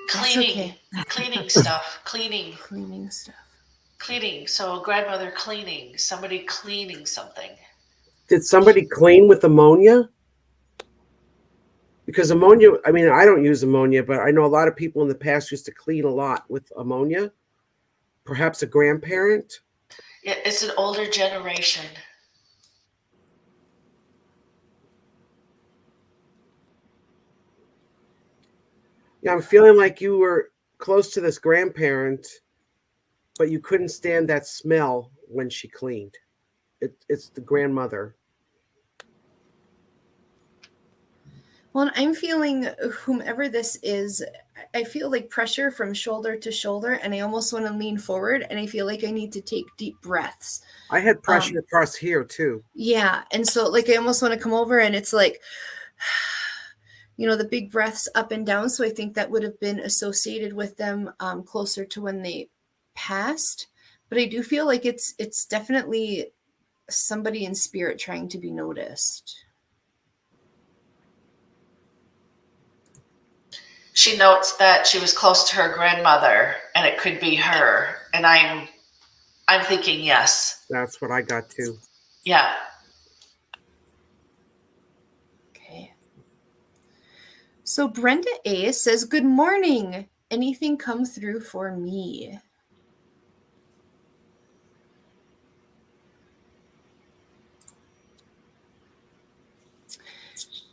Cleaning, okay. Cleaning stuff, cleaning. So grandmother cleaning, somebody cleaning something. Did somebody clean with ammonia? Because ammonia, I mean, I don't use ammonia, but I know a lot of people in the past used to clean a lot with ammonia. Perhaps a grandparent? Yeah, it's an older generation. Yeah, I'm feeling like you were close to this grandparent, but you couldn't stand that smell when she cleaned. It's the grandmother. Well, I'm feeling whomever this is, I feel like pressure from shoulder to shoulder, and I almost want to lean forward, and I feel like I need to take deep breaths. I had pressure across here too. Yeah. And so like I almost want to come over, and it's like, the big breaths up and down. So I think that would have been associated with them closer to when they passed. But I do feel like it's definitely somebody in spirit trying to be noticed. She notes that she was close to her grandmother, and it could be her. And I'm thinking yes. That's what I got too. Yeah. Okay. So Brenda A says, "Good morning. Anything come through for me?"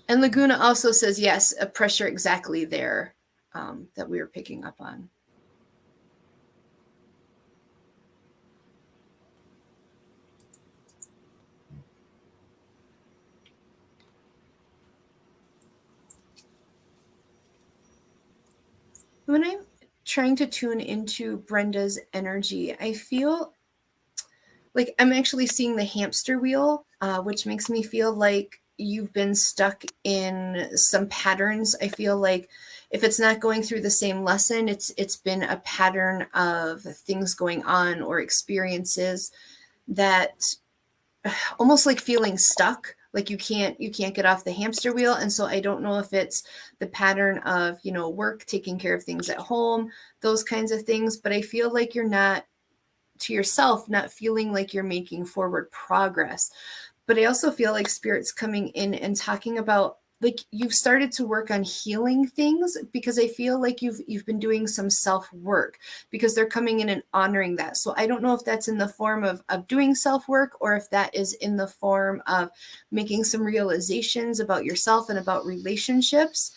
And Laguna also says, yes, a pressure exactly there that we were picking up on. When I'm trying to tune into Brenda's energy, I feel like I'm actually seeing the hamster wheel, which makes me feel like you've been stuck in some patterns. I feel like if it's not going through the same lesson, it's been a pattern of things going on or experiences that almost like feeling stuck, like you can't get off the hamster wheel. And so I don't know if it's the pattern of, work, taking care of things at home, those kinds of things, but I feel like you're not to yourself, not feeling like you're making forward progress. But I also feel like spirit's coming in and talking about like you've started to work on healing things, because I feel like you've been doing some self-work, because they're coming in and honoring that. So I don't know if that's in the form of doing self-work, or if that is in the form of making some realizations about yourself and about relationships.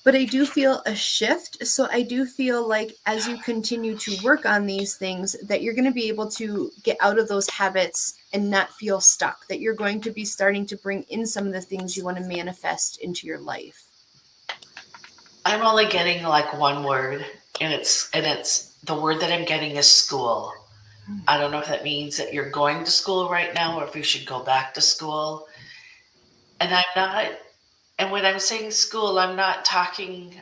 But I do feel a shift. So I do feel like as you continue to work on these things, that you're going to be able to get out of those habits and not feel stuck, that you're going to be starting to bring in some of the things you want to manifest into your life. I'm only getting like one word, and it's the word that I'm getting is school. I don't know if that means that you're going to school right now, or if you should go back to school. And I'm not, and when I'm saying school, I'm not talking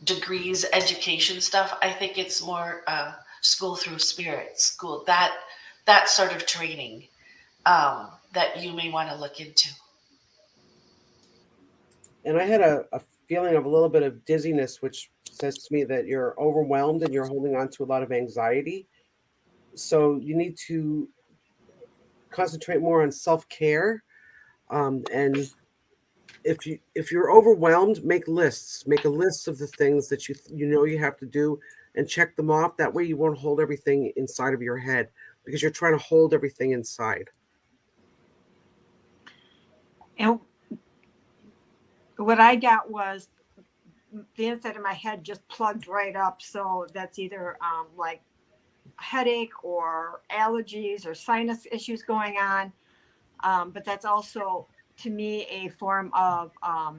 degrees, education stuff. I think it's more school through spirit, school, that sort of training that you may want to look into. And I had a feeling of a little bit of dizziness, which says to me that you're overwhelmed and you're holding on to a lot of anxiety. So you need to concentrate more on self-care. And if you're overwhelmed, make lists. Make a list of the things that you have to do, and check them off. That way you won't hold everything inside of your head, because you're trying to hold everything inside. And what I got was the inside of my head just plugged right up. So that's either like headache or allergies or sinus issues going on. But that's also, to me, a form of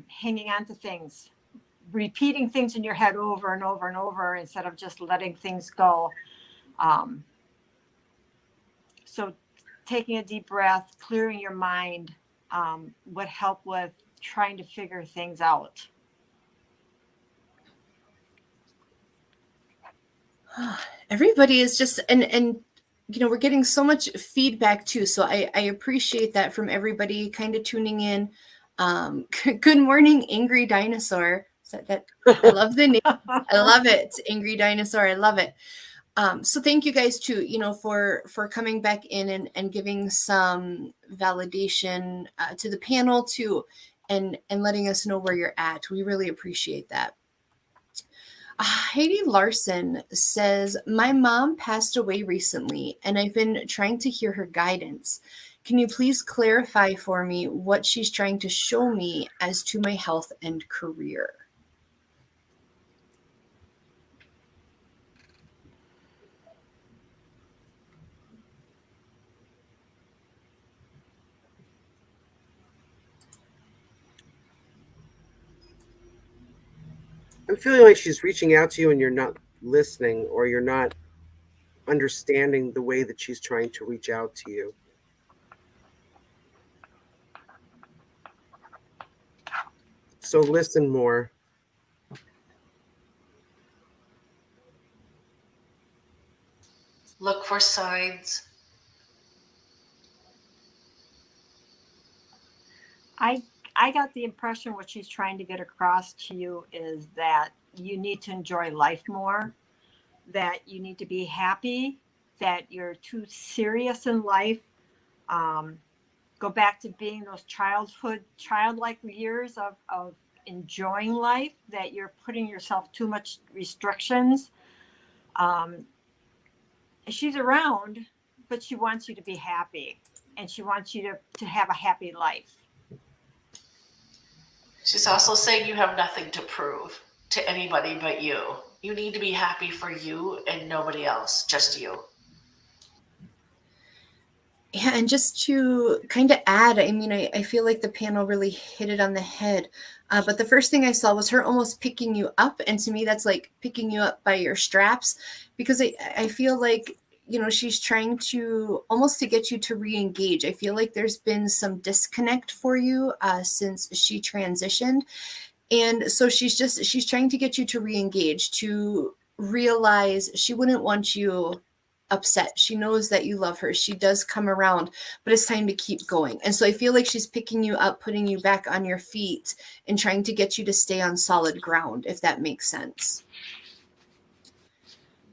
hanging on to things, repeating things in your head over and over and over instead of just letting things go. So taking a deep breath, clearing your mind would help with trying to figure things out. Everybody is just, and we're getting so much feedback too. So I appreciate that from everybody kind of tuning in. Good morning, Angry Dinosaur. That I love the name. I love it. Angry Dinosaur. I love it. So thank you guys too, for coming back in and giving some validation to the panel too, and letting us know where you're at. We really appreciate that. Heidi Larson says, "My mom passed away recently, and I've been trying to hear her guidance. Can you please clarify for me what she's trying to show me as to my health and career?" I'm feeling like she's reaching out to you and you're not listening, or you're not understanding the way that she's trying to reach out to you. So listen more. Look for signs. I got the impression what she's trying to get across to you is that you need to enjoy life more, that you need to be happy, that you're too serious in life. Go back to being those childlike years of enjoying life, that you're putting yourself too much restrictions. She's around, but she wants you to be happy, and she wants you to have a happy life. She's also saying you have nothing to prove to anybody but you. You need to be happy for you and nobody else, just you. Yeah, and just to kind of add, I mean, I feel like the panel really hit it on the head. But the first thing I saw was her almost picking you up. And to me, that's like picking you up by your straps, because I feel like, you know, she's trying to almost to get you to re-engage. I feel like there's been some disconnect for you since she transitioned. And so she's trying to get you to re-engage, to realize she wouldn't want you upset. She knows that you love her. She does come around, but it's time to keep going. And so I feel like she's picking you up, putting you back on your feet, and trying to get you to stay on solid ground, if that makes sense.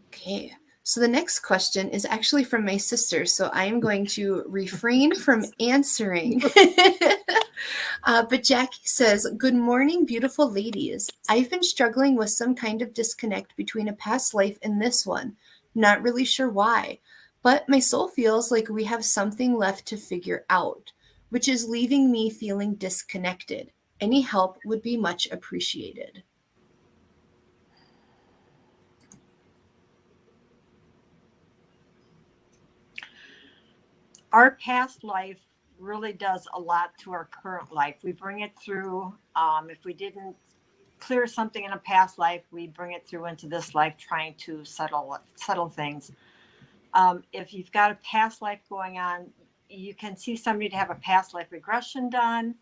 Okay. So the next question is actually from my sister. So I am going to refrain from answering. But Jackie says, "Good morning, beautiful ladies. I've been struggling with some kind of disconnect between a past life and this one. Not really sure why, but my soul feels like we have something left to figure out, which is leaving me feeling disconnected. Any help would be much appreciated." Our past life really does a lot to our current life. We bring it through. If we didn't clear something in a past life, we bring it through into this life, trying to settle things. If you've got a past life going on, you can see somebody to have a past life regression done.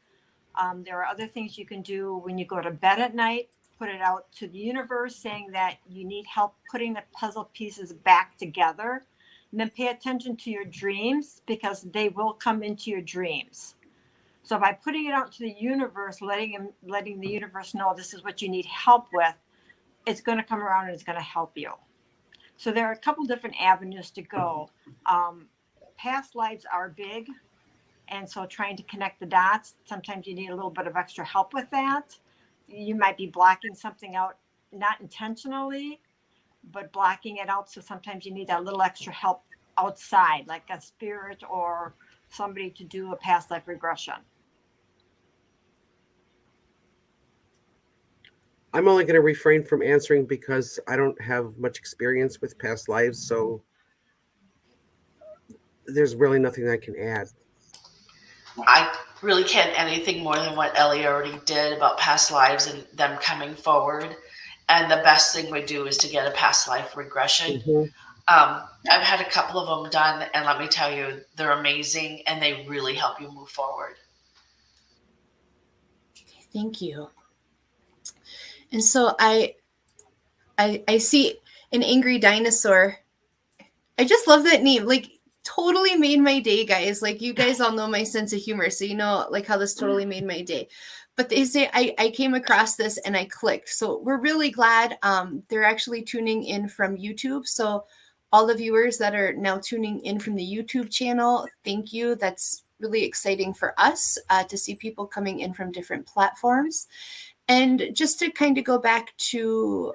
There are other things you can do when you go to bed at night. Put it out to the universe saying that you need help putting the puzzle pieces back together. And then pay attention to your dreams, because they will come into your dreams. So by putting it out to the universe, letting the universe know this is what you need help with, it's going to come around and it's going to help you. So there are a couple different avenues to go. Past lives are big. And so trying to connect the dots, sometimes you need a little bit of extra help with that. You might be blocking something out, not intentionally, but blocking it out. So sometimes you need that little extra help outside, like a spirit or somebody to do a past life regression. I'm only going to refrain from answering because I don't have much experience with past lives, so there's really nothing I can add. I really can't add anything more than what Ellie already did about past lives and them coming forward. And the best thing we do is to get a past life regression. Mm-hmm. I've had a couple of them done, and let me tell you, they're amazing, and they really help you move forward. Thank you. And so I see an angry dinosaur. I just love that name. Like, totally made my day, guys. Like, you guys all know my sense of humor, so you know like how this totally made my day. But they say I came across this and I clicked. So we're really glad they're actually tuning in from YouTube. So all the viewers that are now tuning in from the YouTube channel, thank you. That's really exciting for us to see people coming in from different platforms. And just to kind of go back to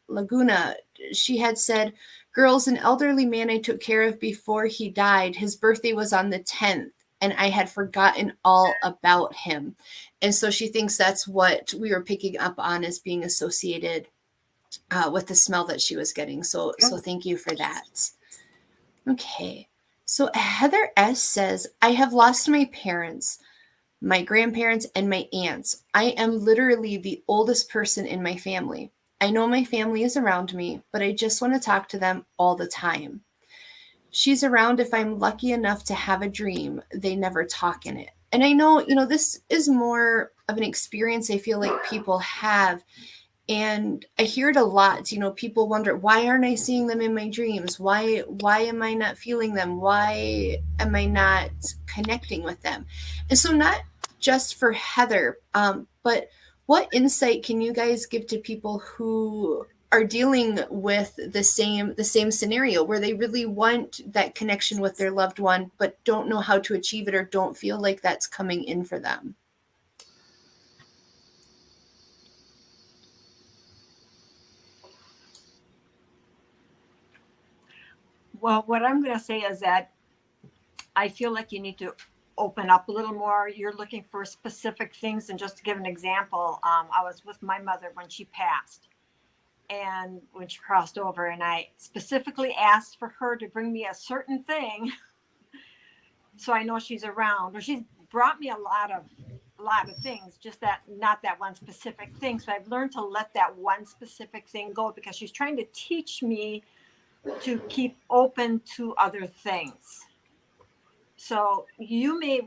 Laguna, she had said, "Girls, an elderly man I took care of before he died, his birthday was on the 10th, and I had forgotten all about him." And so she thinks that's what we were picking up on as being associated with the smell that she was getting. So thank you for that. Okay. So Heather S. says, "I have lost my parents, my grandparents, and my aunts. I am literally the oldest person in my family. I know my family is around me, but I just want to talk to them all the time. She's around if I'm lucky enough to have a dream. They never talk in it. And I know, this is more of an experience I feel like people have. And I hear it a lot. People wonder, why aren't I seeing them in my dreams? Why am I not feeling them? Why am I not connecting with them? And so not just for Heather, but what insight can you guys give to people who are dealing with the same scenario where they really want that connection with their loved one, but don't know how to achieve it or don't feel like that's coming in for them? Well, what I'm going to say is that I feel like you need to open up a little more. You're looking for specific things. And just to give an example, I was with my mother when she passed and when she crossed over, and I specifically asked for her to bring me a certain thing so I know she's around. Or she's brought me a lot of things, just that not that one specific thing. So I've learned to let that one specific thing go because she's trying to teach me to keep open to other things. So you may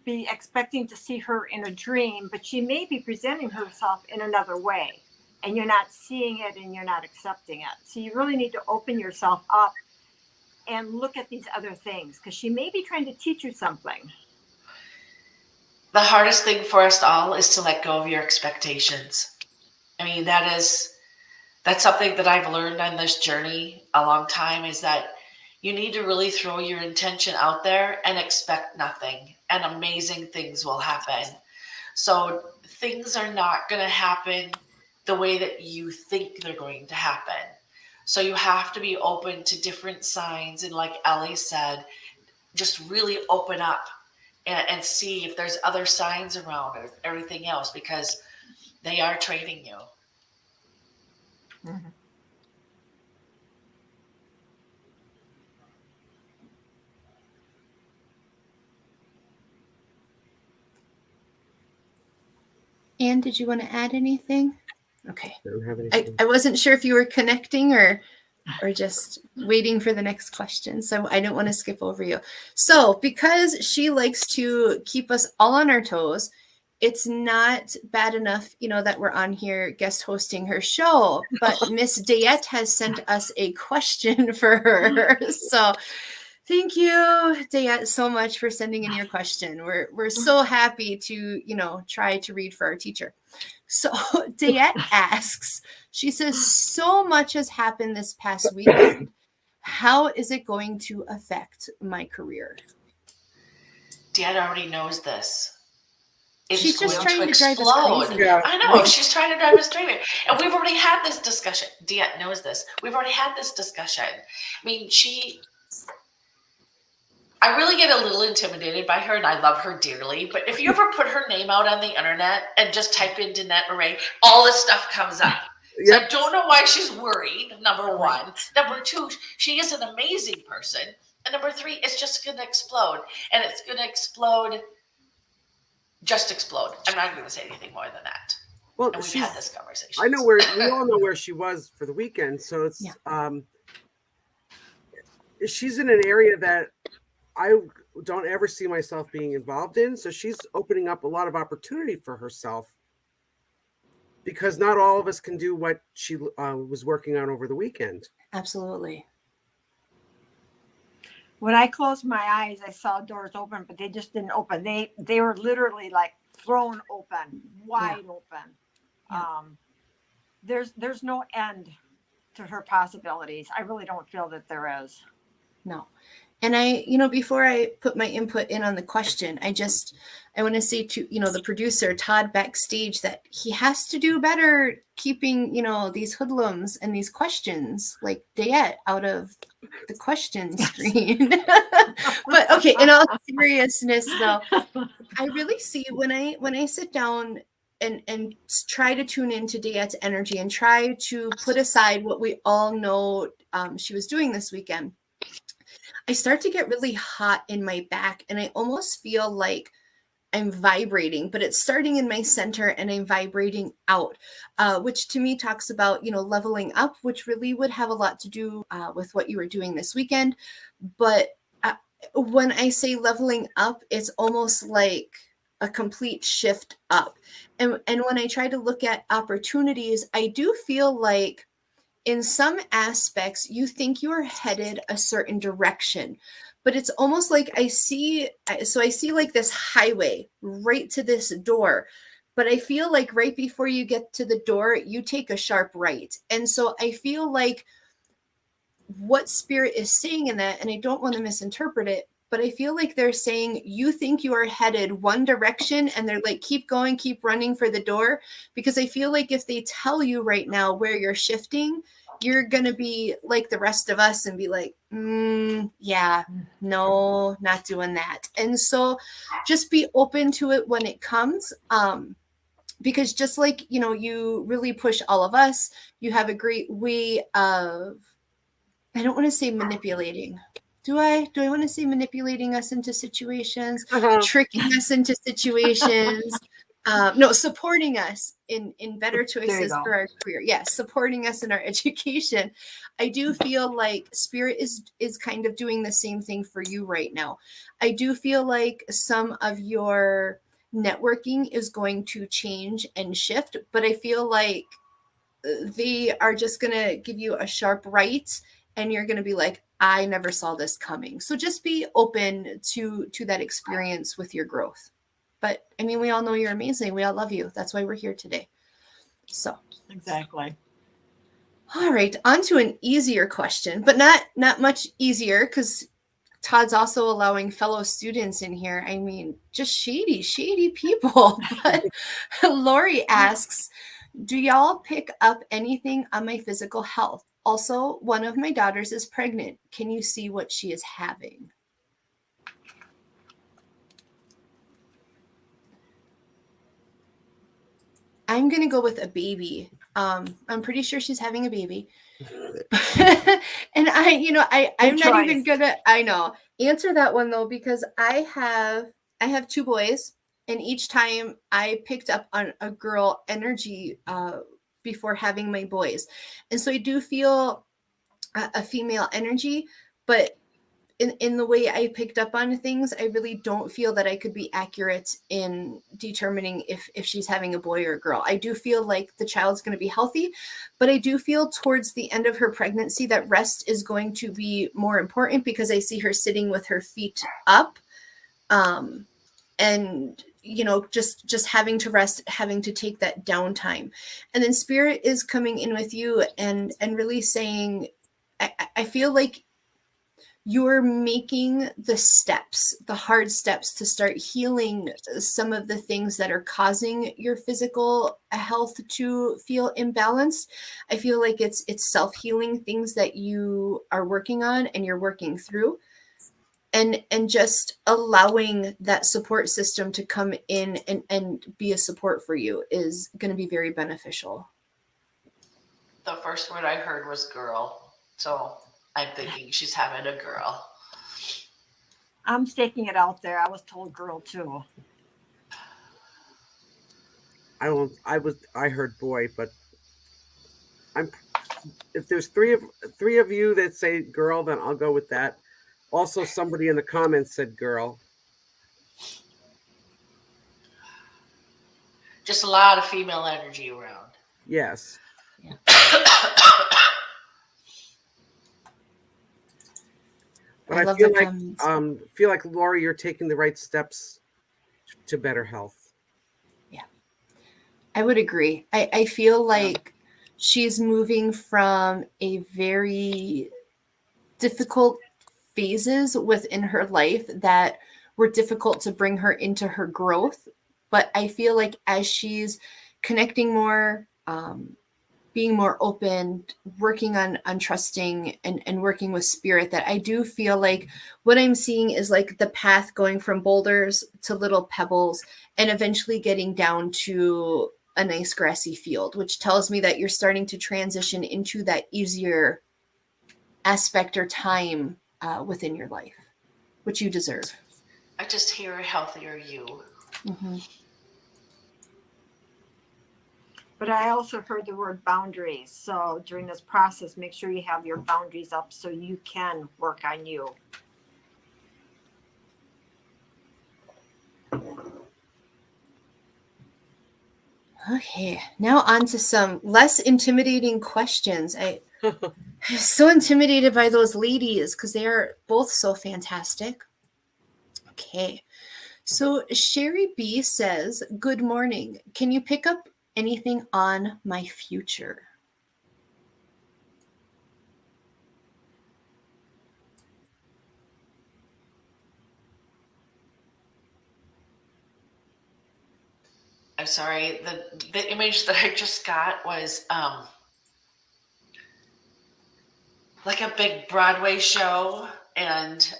be expecting to see her in a dream, but she may be presenting herself in another way, and you're not seeing it and you're not accepting it. So you really need to open yourself up and look at these other things, because she may be trying to teach you something. The hardest thing for us all is to let go of your expectations. I mean, that's something that I've learned on this journey a long time, is that you need to really throw your intention out there and expect nothing, and amazing things will happen. So things are not going to happen the way that you think they're going to happen. So you have to be open to different signs. And like Ellie said, just really open up and see if there's other signs around or everything else, because they are training you. Mm-hmm. Anne, did you want to add anything? Okay. I don't have anything. I wasn't sure if you were connecting or just waiting for the next question. So I don't want to skip over you. So because she likes to keep us all on our toes, it's not bad enough, that we're on here guest hosting her show, but Miss Dayette has sent us a question for her. So thank you, Dayette, so much for sending in your question. We're so happy to, try to read for our teacher. So Dayette asks, she says, so much has happened this past weekend. How is it going to affect my career? Dad already knows this. She's just trying to drive us crazy. Yeah. I know, she's trying to drive us crazy. And we've already had this discussion. Dad knows this. We've already had this discussion. I mean, I really get a little intimidated by her, and I love her dearly. But if you ever put her name out on the internet and just type in Danette Marais, all this stuff comes up. So I don't know why she's worried, number one. Number two, she is an amazing person. And number three, it's just going to explode. And it's going to explode, just explode. I'm not going to say anything more than that. Well, and we've had this conversation. I know we all know where she was for the weekend. So it's, she's in an area that I don't ever see myself being involved in. So she's opening up a lot of opportunity for herself, because not all of us can do what she was working on over the weekend. Absolutely. When I closed my eyes, I saw doors open, but they just didn't open. They were literally like thrown open, wide open. Yeah. There's no end to her possibilities. I really don't feel that there is. No. And I, before I put my input in on the question, I want to say to, the producer, Todd, backstage, that he has to do better keeping, these hoodlums and these questions like Dayette out of the question screen. But okay, in all seriousness though, I really see when I sit down and try to tune into Dayette's energy and try to put aside what we all know she was doing this weekend, I start to get really hot in my back, and I almost feel like I'm vibrating, but it's starting in my center and I'm vibrating out, which to me talks about, leveling up, which really would have a lot to do with what you were doing this weekend. But when I say leveling up, it's almost like a complete shift up. And when I try to look at opportunities, I do feel like in some aspects, you think you're headed a certain direction, but it's almost like I see like this highway right to this door, but I feel like right before you get to the door, you take a sharp right. And so I feel like what spirit is saying in that, and I don't want to misinterpret it, but I feel like they're saying you think you are headed one direction and they're like, keep going, keep running for the door. Because I feel like if they tell you right now where you're shifting, you're going to be like the rest of us and be like, yeah, no, not doing that. And so just be open to it when it comes. Because just like, you really push all of us, you have a great way of, I don't want to say manipulating. Do I want to say manipulating us into situations, tricking us into situations? No, supporting us in better choices for our career. Yes, supporting us in our education. I do feel like spirit is kind of doing the same thing for you right now. I do feel like some of your networking is going to change and shift, but I feel like they are just going to give you a sharp right. And you're going to be like, I never saw this coming. So just be open to that experience with your growth. But I mean, we all know you're amazing. We all love you. That's why we're here today. So exactly. All right, on to an easier question, but not much easier because Todd's also allowing fellow students in here. I mean, just shady people. But Lori asks, do y'all pick up anything on my physical health? Also, one of my daughters is pregnant. Can you see what she is having? I'm going to go with a baby. I'm pretty sure she's having a baby. And I'm not even going to, answer that one though, because I have two boys, and each time I picked up on a girl energy before having my boys. And so I do feel a female energy, but in the way I picked up on things, I really don't feel that I could be accurate in determining if she's having a boy or a girl. I do feel like the child's going to be healthy, but I do feel towards the end of her pregnancy that rest is going to be more important, because I see her sitting with her feet up, and just having to rest, having to take that downtime. And then spirit is coming in with you and really saying, I feel like you're making the hard steps to start healing some of the things that are causing your physical health to feel imbalanced. I feel like it's self-healing things that you are working on and you're working through, and just allowing that support system to come in and be a support for you is going to be very beneficial. The first word I heard was girl. So I'm thinking she's having a girl. I'm staking it out there. I was told girl too. I heard boy, but if there's three of you that say girl, then I'll go with that. Also, somebody in the comments said girl. Just a lot of female energy around. Yes. Yeah. But I feel like Lori, you're taking the right steps to better health. Yeah, I would agree. I feel like she's moving from a very difficult phases within her life that were difficult to bring her into her growth. But I feel like as she's connecting more, being more open, working on trusting and working with spirit, that I do feel like what I'm seeing is like the path going from boulders to little pebbles and eventually getting down to a nice grassy field, which tells me that you're starting to transition into that easier aspect or time within your life, which you deserve. I just hear a healthier you. Mm-hmm. But I also heard the word boundaries. So during this process, make sure you have your boundaries up so you can work on you. Okay, now on to some less intimidating questions. I'm so intimidated by those ladies because they are both so fantastic. Okay, so Sheree B says, "Good morning. Can you pick up anything on my future?" I'm sorry. The image that I just got was like a big Broadway show, and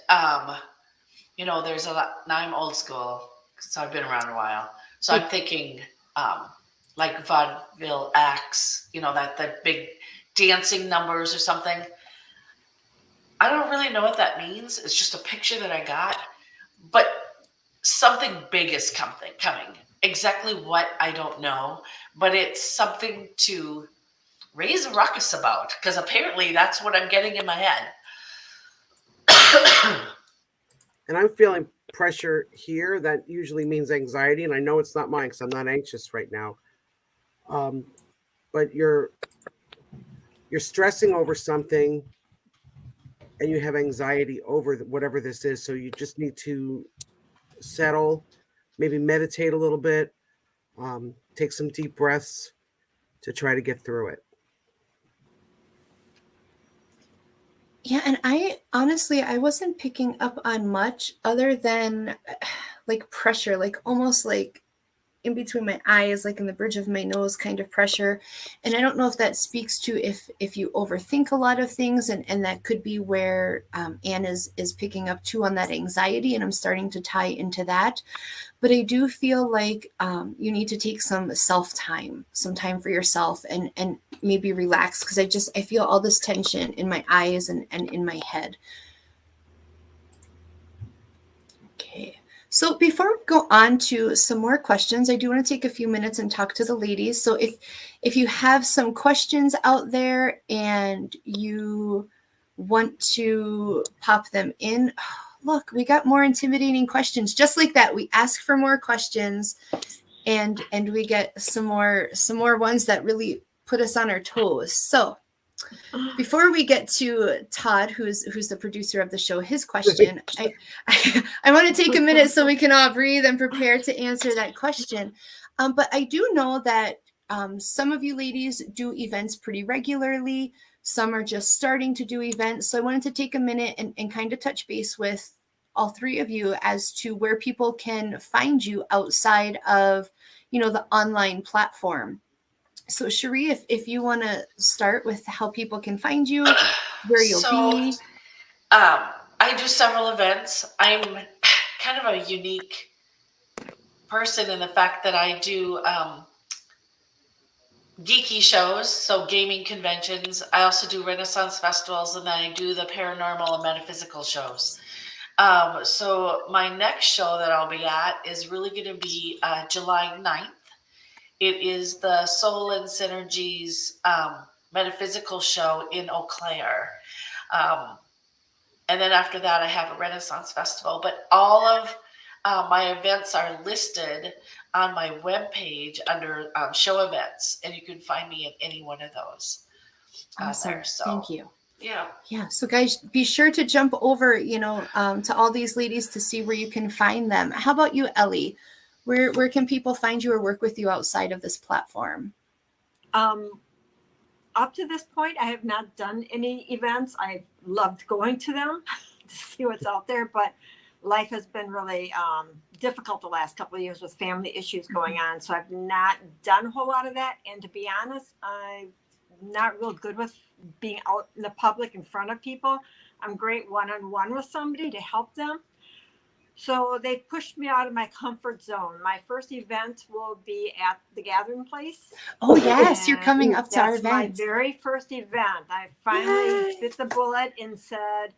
there's a lot. Now I'm old school, so I've been around a while. So I'm thinking like vaudeville acts, that the big dancing numbers or something. I don't really know what that means. It's just a picture that I got, but something big is coming. Exactly what, I don't know, but it's something to raise a ruckus about, because apparently that's what I'm getting in my head. And I'm feeling pressure here. That usually means anxiety, and I know it's not mine because I'm not anxious right now. But you're stressing over something, and you have anxiety over whatever this is. So you just need to settle, maybe meditate a little bit, take some deep breaths to try to get through it. Yeah, and I honestly, I wasn't picking up on much other than like pressure, like almost like in between my eyes, like in the bridge of my nose kind of pressure. And I don't know if that speaks to if you overthink a lot of things, and that could be where Anne is picking up too on that anxiety, and I'm starting to tie into that. But I do feel like you need to take some time for yourself, and maybe relax, because I feel all this tension in my eyes and in my head. Okay. So before we go on to some more questions, I do want to take a few minutes and talk to the ladies. So if you have some questions out there and you want to pop them in, look, we got more intimidating questions. Just like that, we ask for more questions, and we get some more ones that really put us on our toes. So before we get to Todd, who's the producer of the show, his question, I want to take a minute so we can all breathe and prepare to answer that question. But I do know that some of you ladies do events pretty regularly. Some are just starting to do events. So I wanted to take a minute and kind of touch base with all three of you as to where people can find you outside of, the online platform. So Sheree, if you want to start with how people can find you, where you'll be. I do several events. I'm kind of a unique person in the fact that I do geeky shows, so gaming conventions. I also do Renaissance festivals, and then I do the paranormal and metaphysical shows. So my next show that I'll be at is really going to be July 9th. It is the Soul and Synergies metaphysical show in Eau Claire. And then after that, I have a Renaissance festival. But all of my events are listed on my webpage under show events, and you can find me at any one of those. Awesome. There, so. Thank you. Yeah. So guys, be sure to jump over, to all these ladies to see where you can find them. How about you, Ellie? Where can people find you or work with you outside of this platform? Up to this point, I have not done any events. I've loved going to them to see what's out there, but life has been really difficult the last couple of years with family issues going on. So I've not done a whole lot of that. And to be honest, I'm not real good with being out in the public in front of people. I'm great one-on-one with somebody to help them. So they pushed me out of my comfort zone. My first event will be at the Gathering Place. Oh, yes. You're coming up to our event. That's my very first event. I finally bit the bullet and said,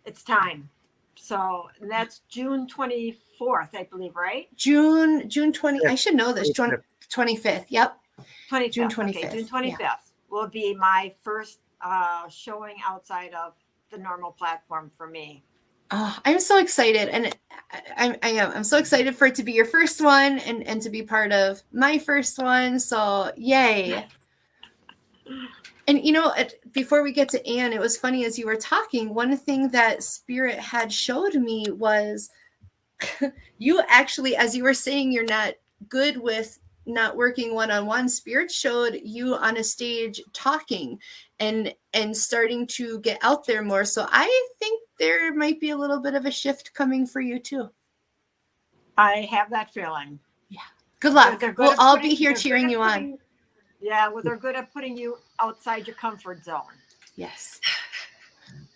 it's time. So that's June 24th, I believe, right? June 20. Yeah, I should know this. 25th. Yep. 25th. June Okay, 25th. June 25th will be my first showing outside of the normal platform for me. Oh, I'm so excited, and I'm so excited for it to be your first one, and to be part of my first one. So yay! And before we get to Anne, it was funny as you were talking. One thing that Spirit had showed me was you actually, as you were saying, you're not good with not working one-on-one. Spirit showed you on a stage talking and starting to get out there more. So I think there might be a little bit of a shift coming for you too. I have that feeling. Yeah. Good luck. We'll all be here they're cheering good you at on. putting- Yeah, well, they're good at putting you outside your comfort zone. Yes.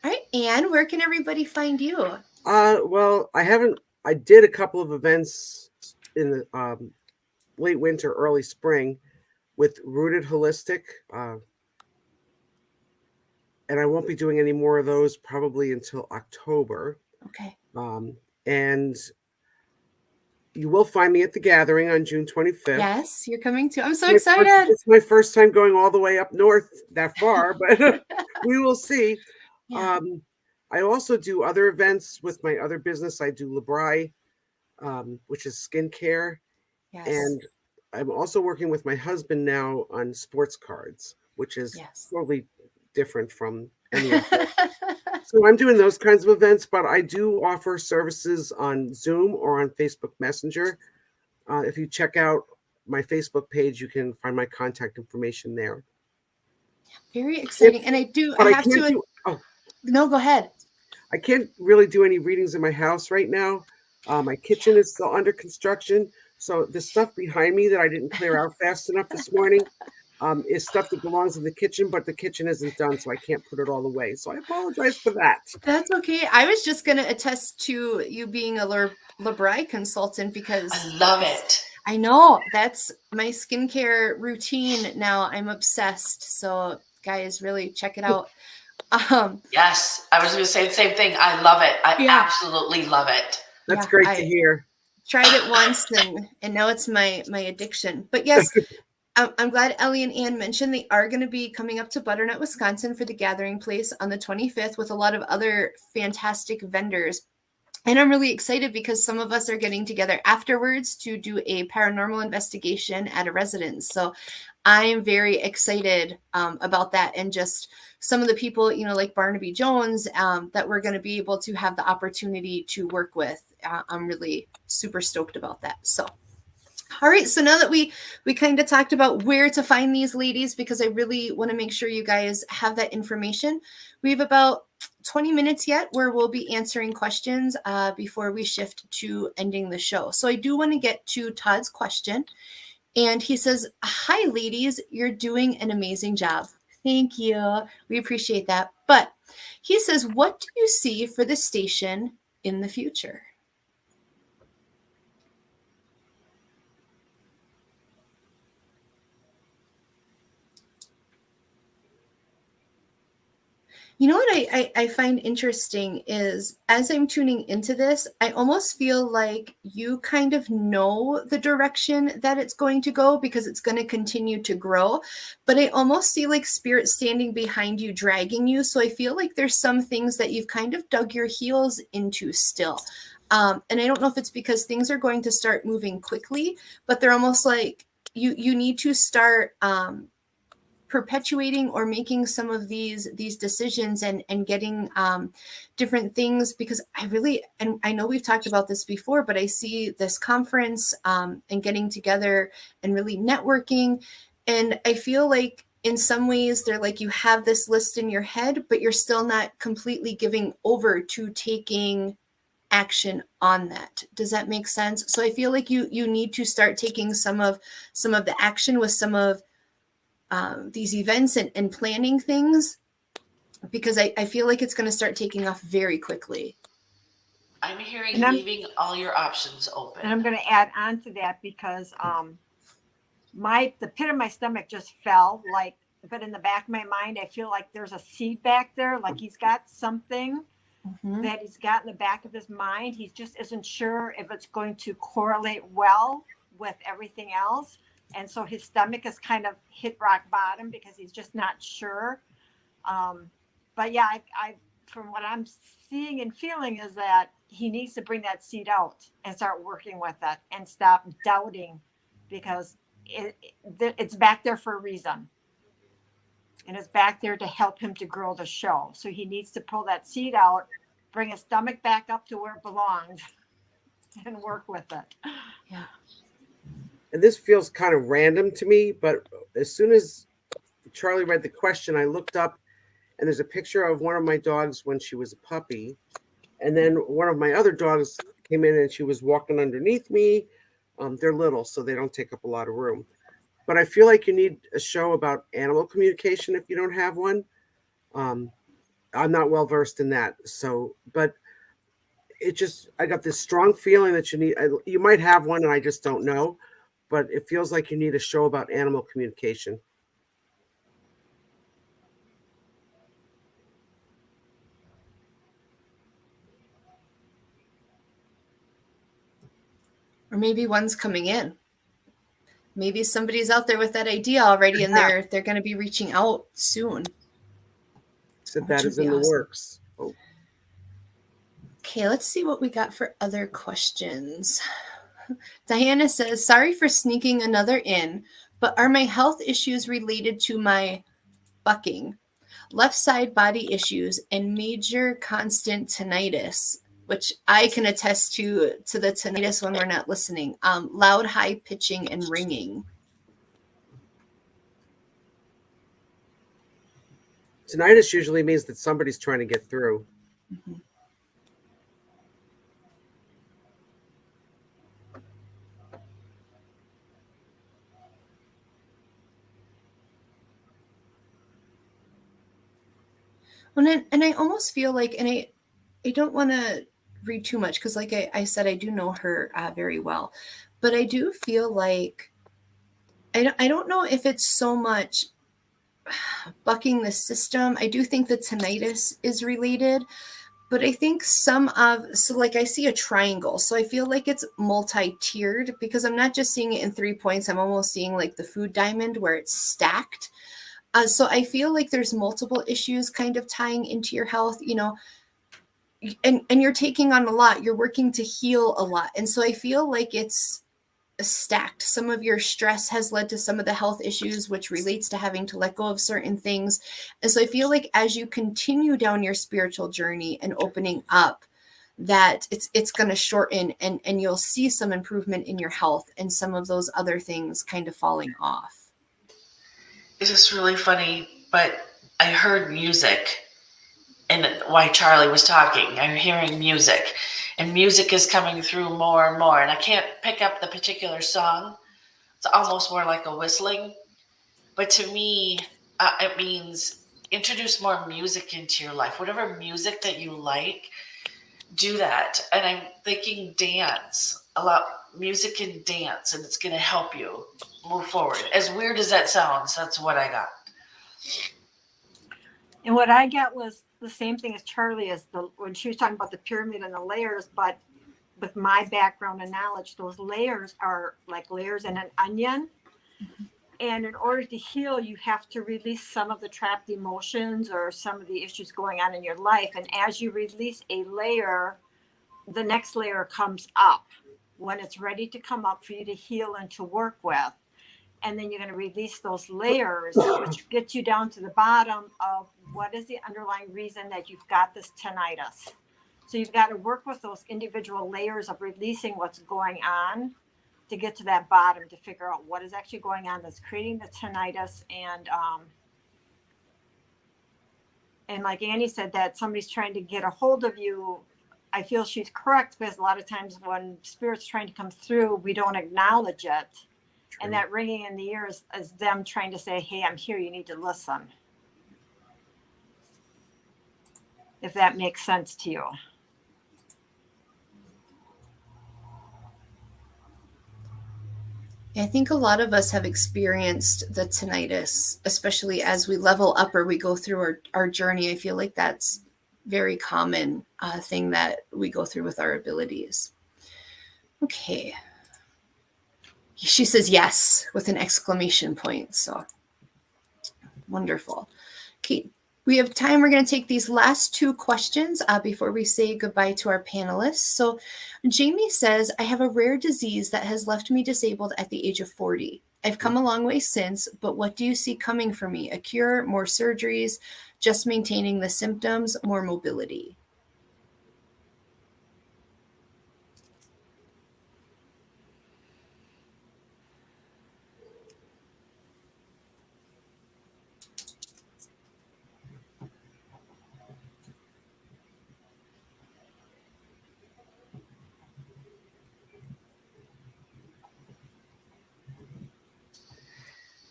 All right, Anne, where can everybody find you? Well, I did a couple of events in the late winter, early spring with Rooted Holistic. And I won't be doing any more of those probably until October. Okay. And you will find me at the gathering on June 25th. Yes, you're coming too. I'm so excited. It's my first time going all the way up north that far, but we will see. Yeah. I also do other events with my other business. I do Labrai, which is skincare. Yes. And I'm also working with my husband now on sports cards, which is totally different from any of that. So I'm doing those kinds of events, but I do offer services on Zoom or on Facebook Messenger. If you check out my Facebook page, you can find my contact information there. Very exciting. And no, go ahead. I can't really do any readings in my house right now. My kitchen is still under construction. So the stuff behind me that I didn't clear out fast enough this morning is stuff that belongs in the kitchen, but the kitchen isn't done, so I can't put it all away. So I apologize for that. That's okay. I was just going to attest to you being a Labrai consultant because I love it. I know. That's my skincare routine now. I'm obsessed. So guys, really check it out. Yes, I was going to say the same thing. I love it. I absolutely love it. That's great to hear. Tried it once and now it's my addiction. But yes, I'm glad Ellie and Anne mentioned they are going to be coming up to Butternut, Wisconsin for the gathering place on the 25th with a lot of other fantastic vendors. And I'm really excited because some of us are getting together afterwards to do a paranormal investigation at a residence. So I'm very excited about that. And just some of the people, like Barnaby Jones, that we're going to be able to have the opportunity to work with. I'm really super stoked about that. So, all right. So now that we kind of talked about where to find these ladies, because I really want to make sure you guys have that information. We have about 20 minutes yet where we'll be answering questions before we shift to ending the show. So I do want to get to Todd's question. And he says, hi, ladies, you're doing an amazing job. Thank you. We appreciate that. But he says, what do you see for the station in the future? You know what I find interesting is as I'm tuning into this, I almost feel like you kind of know the direction that it's going to go because it's going to continue to grow. But I almost see like Spirit standing behind you, dragging you. So I feel like there's some things that you've kind of dug your heels into still. And I don't know if it's because things are going to start moving quickly, but they're almost like you need to start perpetuating or making some of these decisions and getting different things, because and I know we've talked about this before, but I see this conference and getting together and really networking. And I feel like in some ways they're like, you have this list in your head, but you're still not completely giving over to taking action on that. Does that make sense? So I feel like you need to start taking some of the action with some of these events and planning things, because I feel like it's going to start taking off very quickly. I'm hearing leaving all your options open. And I'm going to add on to that because the pit of my stomach just fell, but in the back of my mind, I feel like there's a seed back there, like he's got something that he's got in the back of his mind. He just isn't sure if it's going to correlate well with everything else. And so his stomach is kind of hit rock bottom because he's just not sure. But yeah, I from what I'm seeing and feeling is that he needs to bring that seed out and start working with it and stop doubting, because it's back there for a reason. And it's back there to help him to grow the show. So he needs to pull that seed out, bring his stomach back up to where it belongs, and work with it. Yeah. And this feels kind of random to me, but as soon as Charlie read the question, I looked up, and there's a picture of one of my dogs when she was a puppy. And then one of my other dogs came in and she was walking underneath me. They're little, so they don't take up a lot of room. But I feel like you need a show about animal communication if you don't have one. I'm not well versed in that. So, but I got this strong feeling that you might have one and I just don't know, but it feels like you need a show about animal communication. Or maybe one's coming in. Maybe somebody's out there with that idea already, and they're going to be reaching out soon. So that is in the works. Oh. Okay, let's see what we got for other questions. Diana says, sorry for sneaking another in, but are my health issues related to my bucking, left side body issues, and major constant tinnitus, which I can attest to the tinnitus when we're not listening, loud, high pitching and ringing. Tinnitus usually means that somebody's trying to get through. Mm-hmm. And I almost feel like, and I don't want to read too much, because like I said, I do know her very well, but I do feel like I don't know if it's so much bucking the system. I do think the tinnitus is related, but I think so like I see a triangle, so I feel like it's multi-tiered, because I'm not just seeing it in 3 points. I'm almost seeing like the food diamond where it's stacked. So I feel like there's multiple issues kind of tying into your health, and you're taking on a lot, you're working to heal a lot. And so I feel like it's stacked. Some of your stress has led to some of the health issues, which relates to having to let go of certain things. And so I feel like as you continue down your spiritual journey and opening up, that it's going to shorten, and you'll see some improvement in your health and some of those other things kind of falling off. It's just really funny, but I heard music, and while Charlie was talking, I'm hearing music, and music is coming through more and more, and I can't pick up the particular song. It's almost more like a whistling, but to me, it means introduce more music into your life. Whatever music that you like, do that. And I'm thinking dance, a lot, music and dance, and it's going to help you move forward. As weird as that sounds, that's what I got. And what I got was the same thing as Charlie, when she was talking about the pyramid and the layers, but with my background and knowledge, those layers are like layers in an onion. Mm-hmm. And in order to heal, you have to release some of the trapped emotions or some of the issues going on in your life. And as you release a layer, the next layer comes up when it's ready to come up for you to heal and to work with. And then you're going to release those layers, which gets you down to the bottom of what is the underlying reason that you've got this tinnitus. So you've got to work with those individual layers of releasing what's going on to get to that bottom, to figure out what is actually going on that's creating the tinnitus. And like Annie said, that somebody's trying to get a hold of you. I feel she's correct, because a lot of times when spirit's trying to come through, we don't acknowledge it. True. And that ringing in the ear is them trying to say, hey, I'm here, you need to listen. If that makes sense to you. I think a lot of us have experienced the tinnitus, especially as we level up or we go through our journey. I feel like that's very common thing that we go through with our abilities. Okay. She says yes with an exclamation point. So wonderful. Okay. We have time. We're going to take these last two questions before we say goodbye to our panelists. So Jamie says, I have a rare disease that has left me disabled at the age of 40. I've come a long way since, but what do you see coming for me? A cure, more surgeries, just maintaining the symptoms, more mobility?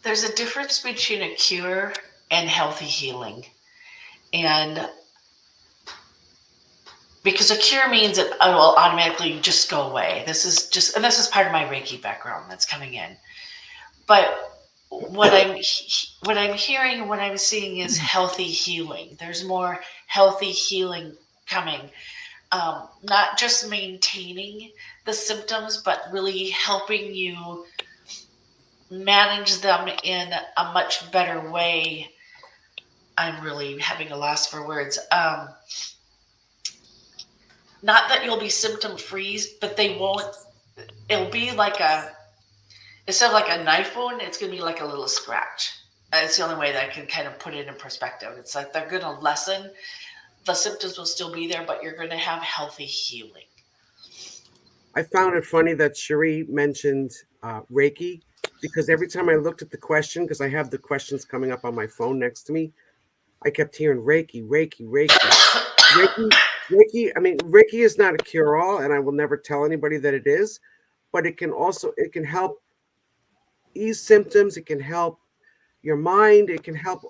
There's a difference between a cure and healthy healing. And because a cure means it will automatically just go away. This is part of my Reiki background that's coming in. But what I'm hearing, what I'm seeing is healthy healing. There's more healthy healing coming. Not just maintaining the symptoms, but really helping you manage them in a much better way. I'm really having a loss for words. Not that you'll be symptom free, but it'll be like instead of like a knife wound, it's going to be like a little scratch. It's the only way that I can kind of put it in perspective. It's like they're going to lessen. The symptoms will still be there, but you're going to have healthy healing. I found it funny that Sheree mentioned Reiki, because every time I looked at the question, because I have the questions coming up on my phone next to me, I kept hearing Reiki, Reiki, Reiki. Reiki, I mean, Reiki is not a cure-all, and I will never tell anybody that it is, but it can help ease symptoms. It can help your mind. It can help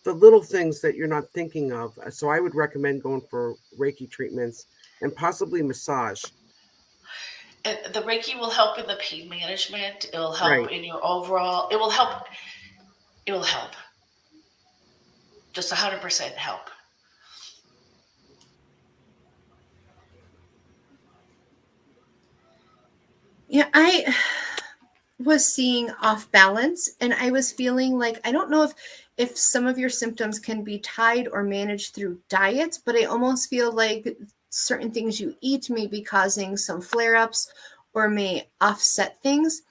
the little things that you're not thinking of. So I would recommend going for Reiki treatments and possibly massage. And the Reiki will help in the pain management. It will help Right. in your overall. It will help. It will help. Just 100% help. Yeah, I was seeing off balance, and I was feeling like, I don't know if some of your symptoms can be tied or managed through diet, but I almost feel like certain things you eat may be causing some flare-ups or may offset things.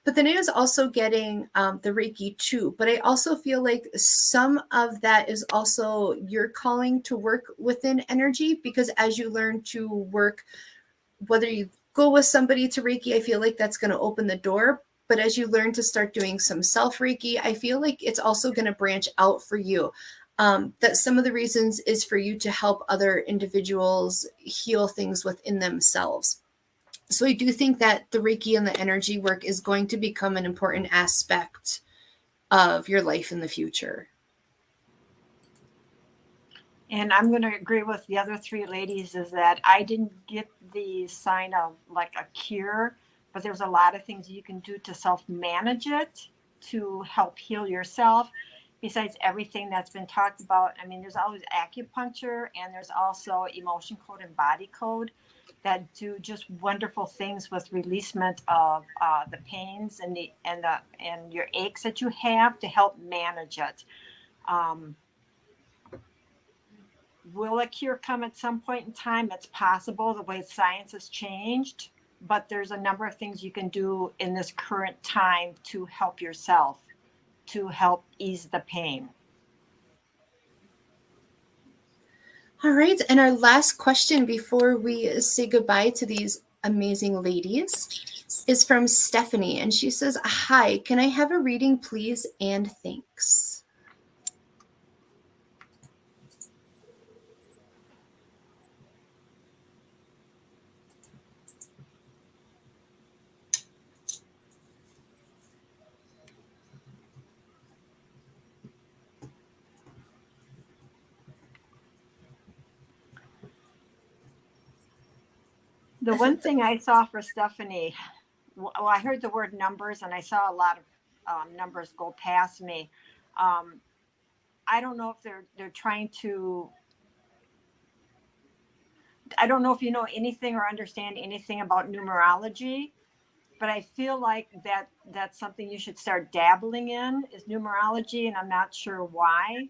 But then I was also getting the Reiki too. But I also feel like some of that is also your calling to work within energy, because as you learn to work, whether you go with somebody to Reiki, I feel like that's going to open the door. But as you learn to start doing some self Reiki, I feel like it's also going to branch out for you. That some of the reasons is for you to help other individuals heal things within themselves. So I do think that the Reiki and the energy work is going to become an important aspect of your life in the future. And I'm going to agree with the other three ladies, is that I didn't get the sign of like a cure, but there's a lot of things you can do to self-manage it to help heal yourself. Besides everything that's been talked about, I mean, there's always acupuncture, and there's also emotion code and body code that do just wonderful things with releasement of the pains and your aches that you have to help manage it. Will a cure come at some point in time? It's possible, the way science has changed, but there's a number of things you can do in this current time to help yourself, to help ease the pain. All right. And our last question before we say goodbye to these amazing ladies is from Stephanie. And she says, hi, can I have a reading, please? And thanks. The one thing I saw for Stephanie, well, I heard the word numbers, and I saw a lot of numbers go past me. I don't know if they're trying to I don't know if you know anything or understand anything about numerology, but I feel like that's something you should start dabbling in, is numerology, and I'm not sure why,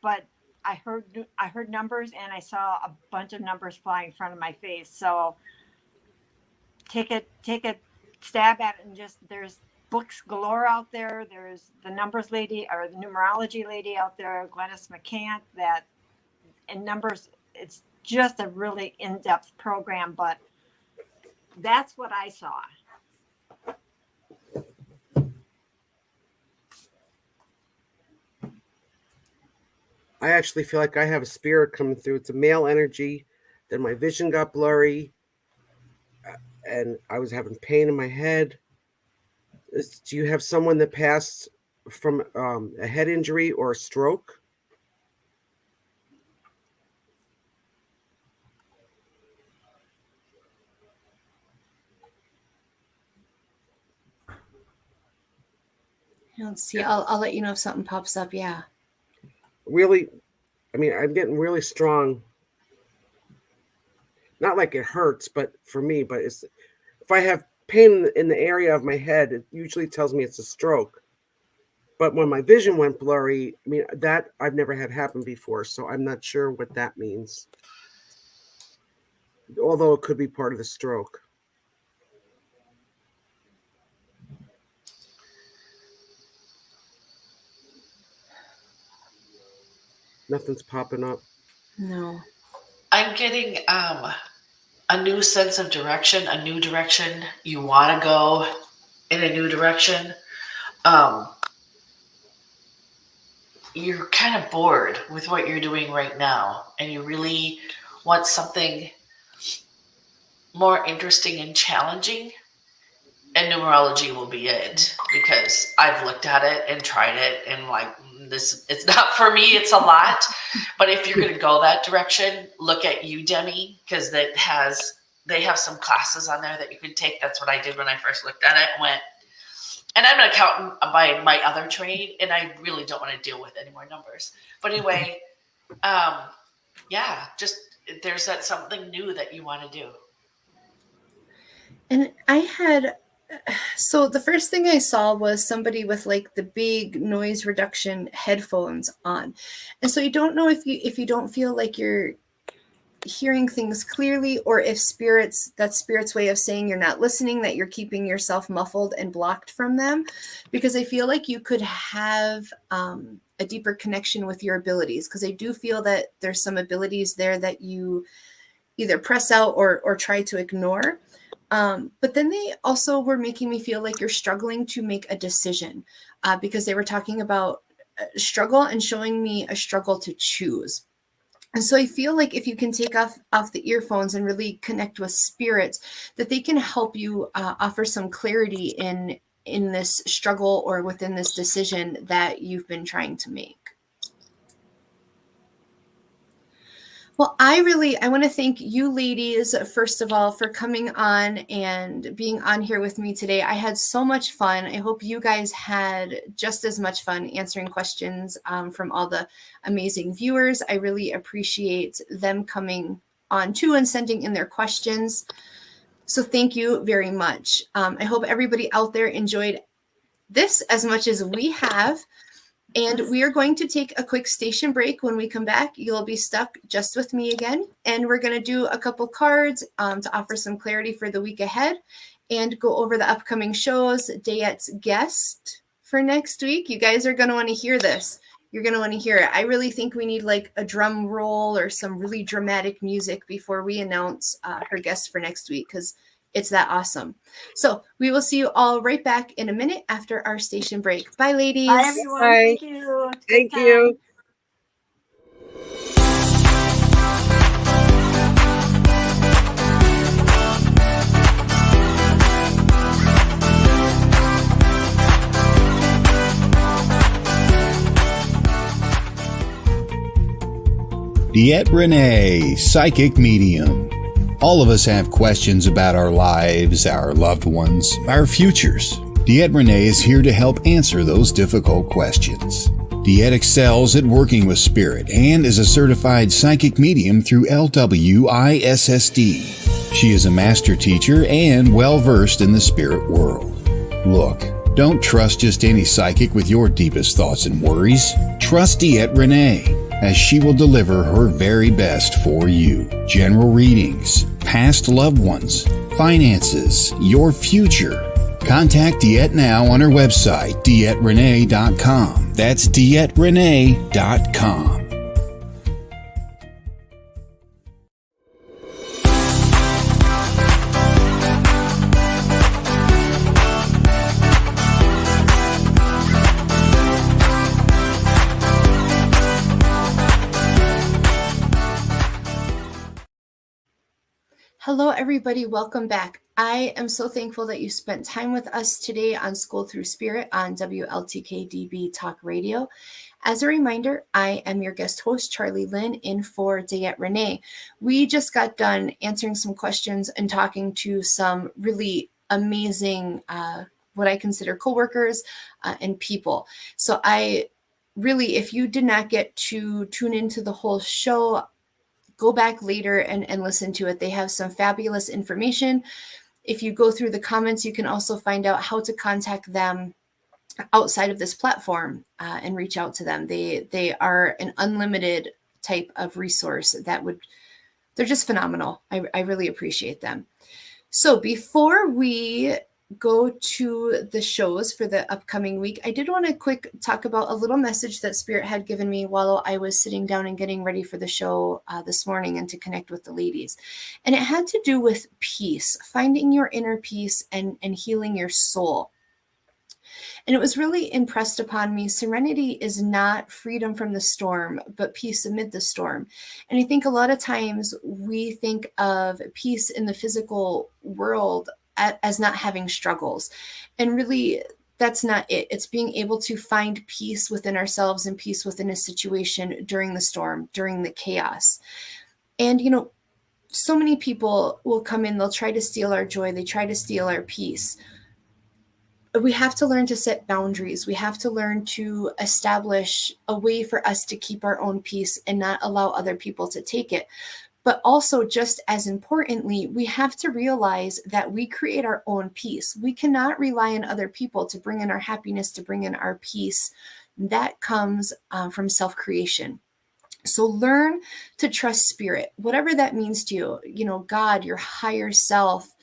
but I heard numbers and I saw a bunch of numbers flying in front of my face. So take a stab at it, and just, there's books galore out there. There's the numbers lady or the numerology lady out there, Glennis McCant, that in numbers, it's just a really in-depth program, but that's what I saw. I actually feel like I have a spirit coming through. It's a male energy. Then my vision got blurry, and I was having pain in my head. Do you have someone that passed from a head injury or a stroke? Let's see. I'll let you know if something pops up. Yeah. Really, I mean, I'm getting really strong. Not like it hurts, but for me, but it's, if I have pain in the area of my head, it usually tells me it's a stroke. But when my vision went blurry, I mean, that I've never had happen before, so I'm not sure what that means. Although it could be part of the stroke. Nothing's popping up. No. I'm getting a new sense of direction, a new direction. You want to go in a new direction. You're kind of bored with what you're doing right now, and you really want something more interesting and challenging. And numerology will be it, because I've looked at it and tried it, and like, this, it's not for me. It's a lot. But if you're going to go that direction, look at Udemy, because they have some classes on there that you can take. That's what I did when I first looked at it and went. And I'm an accountant by my other trade, and I really don't want to deal with any more numbers. But anyway, yeah, just there's that something new that you want to do. And I had, so the first thing I saw was somebody with like the big noise reduction headphones on. And so you don't know if you don't feel like you're hearing things clearly, or if that's spirit's way of saying you're not listening, that you're keeping yourself muffled and blocked from them. Because I feel like you could have a deeper connection with your abilities, because I do feel that there's some abilities there that you either press out or try to ignore. But then they also were making me feel like you're struggling to make a decision, because they were talking about struggle and showing me a struggle to choose. And so I feel like if you can take off the earphones and really connect with spirits, that they can help you offer some clarity in this struggle or within this decision that you've been trying to make. Well, I want to thank you ladies, first of all, for coming on and being on here with me today. I had so much fun. I hope you guys had just as much fun answering questions from all the amazing viewers. I really appreciate them coming on too and sending in their questions. So thank you very much. I hope everybody out there enjoyed this as much as we have. And we are going to take a quick station break. When we come back, you'll be stuck just with me again. And we're going to do a couple cards to offer some clarity for the week ahead and go over the upcoming shows, Dayette's guest for next week. You guys are going to want to hear this. You're going to want to hear it. I really think we need like a drum roll or some really dramatic music before we announce her guest for next week, because it's that awesome. So we will see you all right back in a minute after our station break. Bye, ladies. Bye, everyone. Bye. Thank you. Thank you. Diet Renee, Psychic Medium. All of us have questions about our lives, our loved ones, our futures. Diet Renee is here to help answer those difficult questions. DeEtte excels at working with spirit and is a certified psychic medium through LWISSD. She is a master teacher and well-versed in the spirit world. Look, don't trust just any psychic with your deepest thoughts and worries. Trust DeEtte Renee, as she will deliver her very best for you. General readings, past loved ones, finances, your future. Contact DeEtte now on her website, DeEtteRenee.com. That's DeEtteRenee.com. Hello, everybody. Welcome back. I am so thankful that you spent time with us today on Schooled Thru Spirit on WLTK-DB Talk Radio. As a reminder, I am your guest host, Charlie Lynn, in for DeEtte Renee. We just got done answering some questions and talking to some really amazing, what I consider coworkers and people. So I really, if you did not get to tune into the whole show, go back later and listen to it. They have some fabulous information. If you go through the comments, you can also find out how to contact them outside of this platform and reach out to them. They are an unlimited type of resource they're just phenomenal. I really appreciate them. So before we go to the shows for the upcoming week, I did want to quick talk about a little message that Spirit had given me while I was sitting down and getting ready for the show this morning and to connect with the ladies. And it had to do with peace, finding your inner peace and healing your soul. And it was really impressed upon me. Serenity is not freedom from the storm, but peace amid the storm. And I think a lot of times we think of peace in the physical world as not having struggles. And really, that's not it. It's being able to find peace within ourselves and peace within a situation during the storm, during the chaos. And, so many people will come in, they'll try to steal our joy. They try to steal our peace. We have to learn to set boundaries. We have to learn to establish a way for us to keep our own peace and not allow other people to take it. But also, just as importantly, we have to realize that we create our own peace. We cannot rely on other people to bring in our happiness, to bring in our peace. That comes from self-creation. So learn to trust spirit, whatever that means to you, God, your higher self.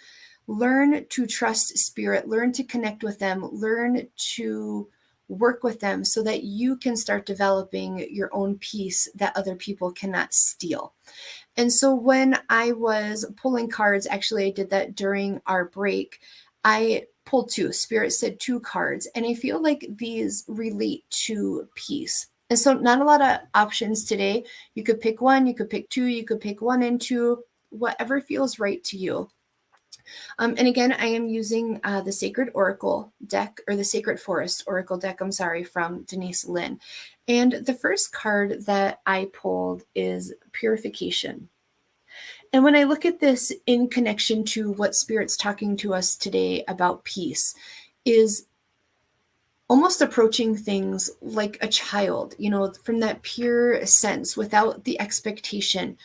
Learn to trust spirit, learn to connect with them, learn to work with them so that you can start developing your own peace that other people cannot steal. And so when I was pulling cards, actually I did that during our break, I pulled two. Spirit said 2 cards, and I feel like these relate to peace. And so not a lot of options today. You could pick one, you could pick 2, you could pick 1 and 2, whatever feels right to you. And again, I am using the Sacred Oracle deck, or the Sacred Forest Oracle deck, from Denise Lynn. And the first card that I pulled is Purification. And when I look at this in connection to what Spirit's talking to us today about peace, is almost approaching things like a child, from that pure sense, without the expectation,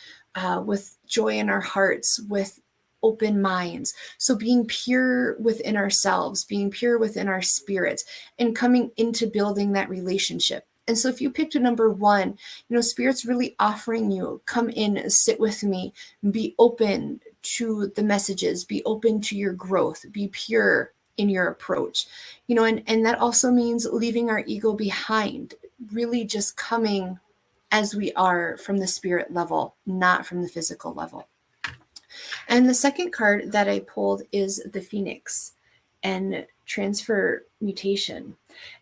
with joy in our hearts, with open minds. So being pure within ourselves, being pure within our spirits, and coming into building that relationship. And so if you picked a number 1, Spirit's really offering you, come in, sit with me, be open to the messages, be open to your growth, be pure in your approach, and that also means leaving our ego behind, really just coming as we are from the spirit level, not from the physical level. And the second card that I pulled is the Phoenix and transfer mutation.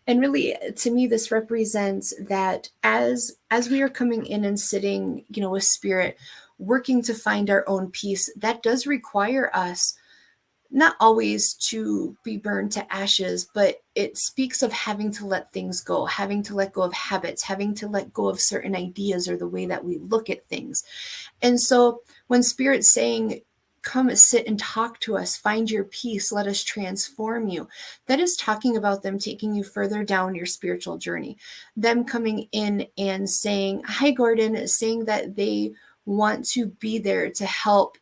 And really, to me, this represents that as we are coming in and sitting, with spirit, working to find our own peace, that does require us not always to be burned to ashes, but it speaks of having to let things go, having to let go of habits, having to let go of certain ideas or the way that we look at things. And so when Spirit's saying, come sit and talk to us, find your peace, let us transform you. That is talking about them taking you further down your spiritual journey. Them coming in and saying, hi, Gordon, saying that they want to be there to help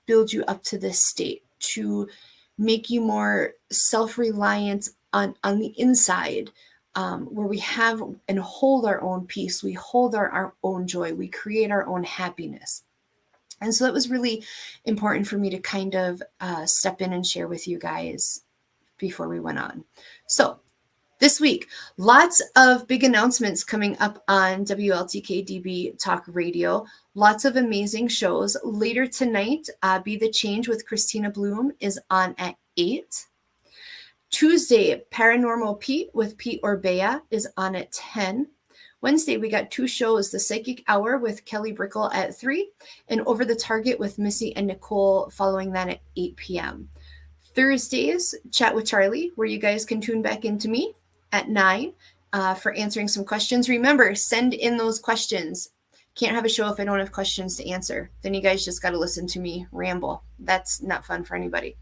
build you up to this state, to make you more self-reliant on the inside, where we have and hold our own peace, we hold our own joy, we create our own happiness. And so that was really important for me to kind of step in and share with you guys before we went on. So this week, lots of big announcements coming up on WLTK-DB Talk Radio. Lots of amazing shows. Later tonight, Be the Change with Christina Bloom is on at 8. Tuesday, Paranormal Pete with Pete Orbea is on at 10. Wednesday, we got 2 shows, The Psychic Hour with Kelly Brickle at 3, and Over the Target with Missy and Nicole following that at 8 p.m. Thursdays, Chat with Charlie, where you guys can tune back into me at 9 for answering some questions. Remember, send in those questions. Can't have a show if I don't have questions to answer. Then you guys just got to listen to me ramble. That's not fun for anybody.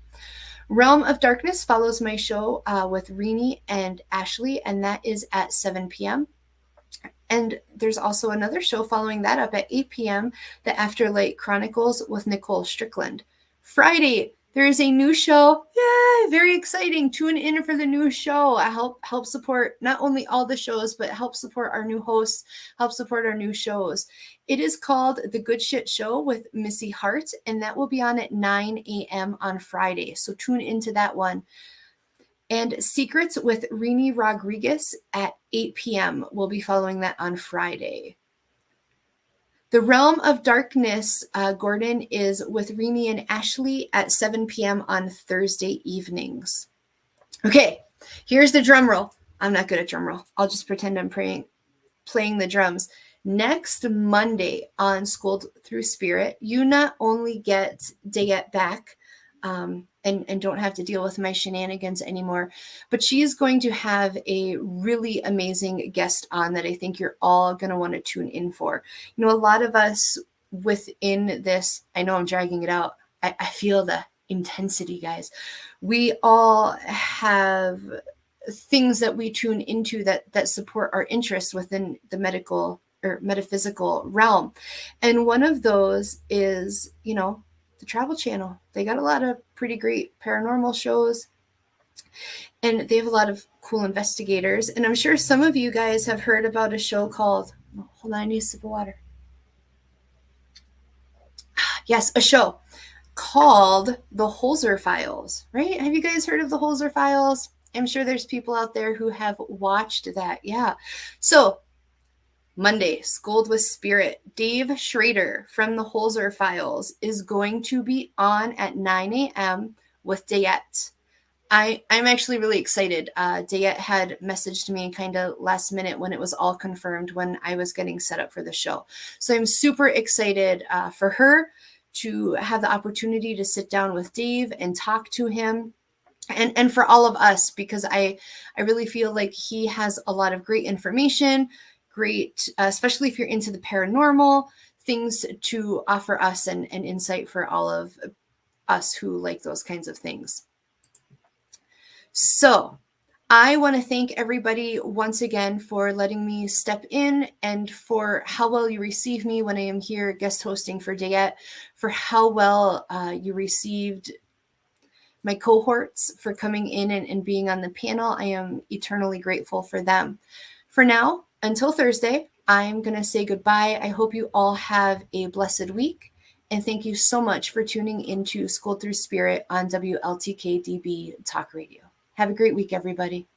Realm of Darkness follows my show with Renee and Ashley, and that is at 7 p.m. And there's also another show following that up at 8 p.m., The Afterlight Chronicles with Nicole Strickland. Friday, there is a new show. Yay! Very exciting. Tune in for the new show. I help support not only all the shows, but help support our new hosts, help support our new shows. It is called The Good Shit Show with Missy Hart, and that will be on at 9 a.m. on Friday. So tune into that one. And Secrets with Renee Rodriguez at 8 p.m. will be following that on Friday. The Realm of Darkness, Gordon, is with Renee and Ashley at 7 p.m. on Thursday evenings. Okay, here's the drum roll. I'm not good at drum roll. I'll just pretend I'm playing the drums. Next Monday on Schooled Thru Spirit, you not only get Dayette back, and don't have to deal with my shenanigans anymore. But she is going to have a really amazing guest on that I think you're all going to want to tune in for. You know, a lot of us within this, I know I'm dragging it out. I feel the intensity, guys. We all have things that we tune into that support our interests within the medical or metaphysical realm. And one of those is, you know, the Travel Channel. They got a lot of pretty great paranormal shows, and they have a lot of cool investigators. And I'm sure some of you guys have heard about a show called, hold on, I need a sip of water. Yes, a show called The Holzer Files, right? Have you guys heard of The Holzer Files? I'm sure there's people out there who have watched that. Yeah. So Monday, Schooled with Spirit. Dave Schrader from the Holzer Files is going to be on at 9 a.m. with Dayette. I'm actually really excited. Dayette had messaged me kind of last minute when it was all confirmed when I was getting set up for the show. So I'm super excited for her to have the opportunity to sit down with Dave and talk to him. And for all of us, because I really feel like he has a lot of great information, great, especially if you're into the paranormal, things to offer us and insight for all of us who like those kinds of things. So I want to thank everybody once again for letting me step in and for how well you receive me when I am here guest hosting for Dayette, for how well you received my cohorts for coming in and being on the panel. I am eternally grateful for them. For now, until Thursday, I'm going to say goodbye. I hope you all have a blessed week. And thank you so much for tuning into Schooled Thru Spirit on WLTK-DB Talk Radio. Have a great week, everybody.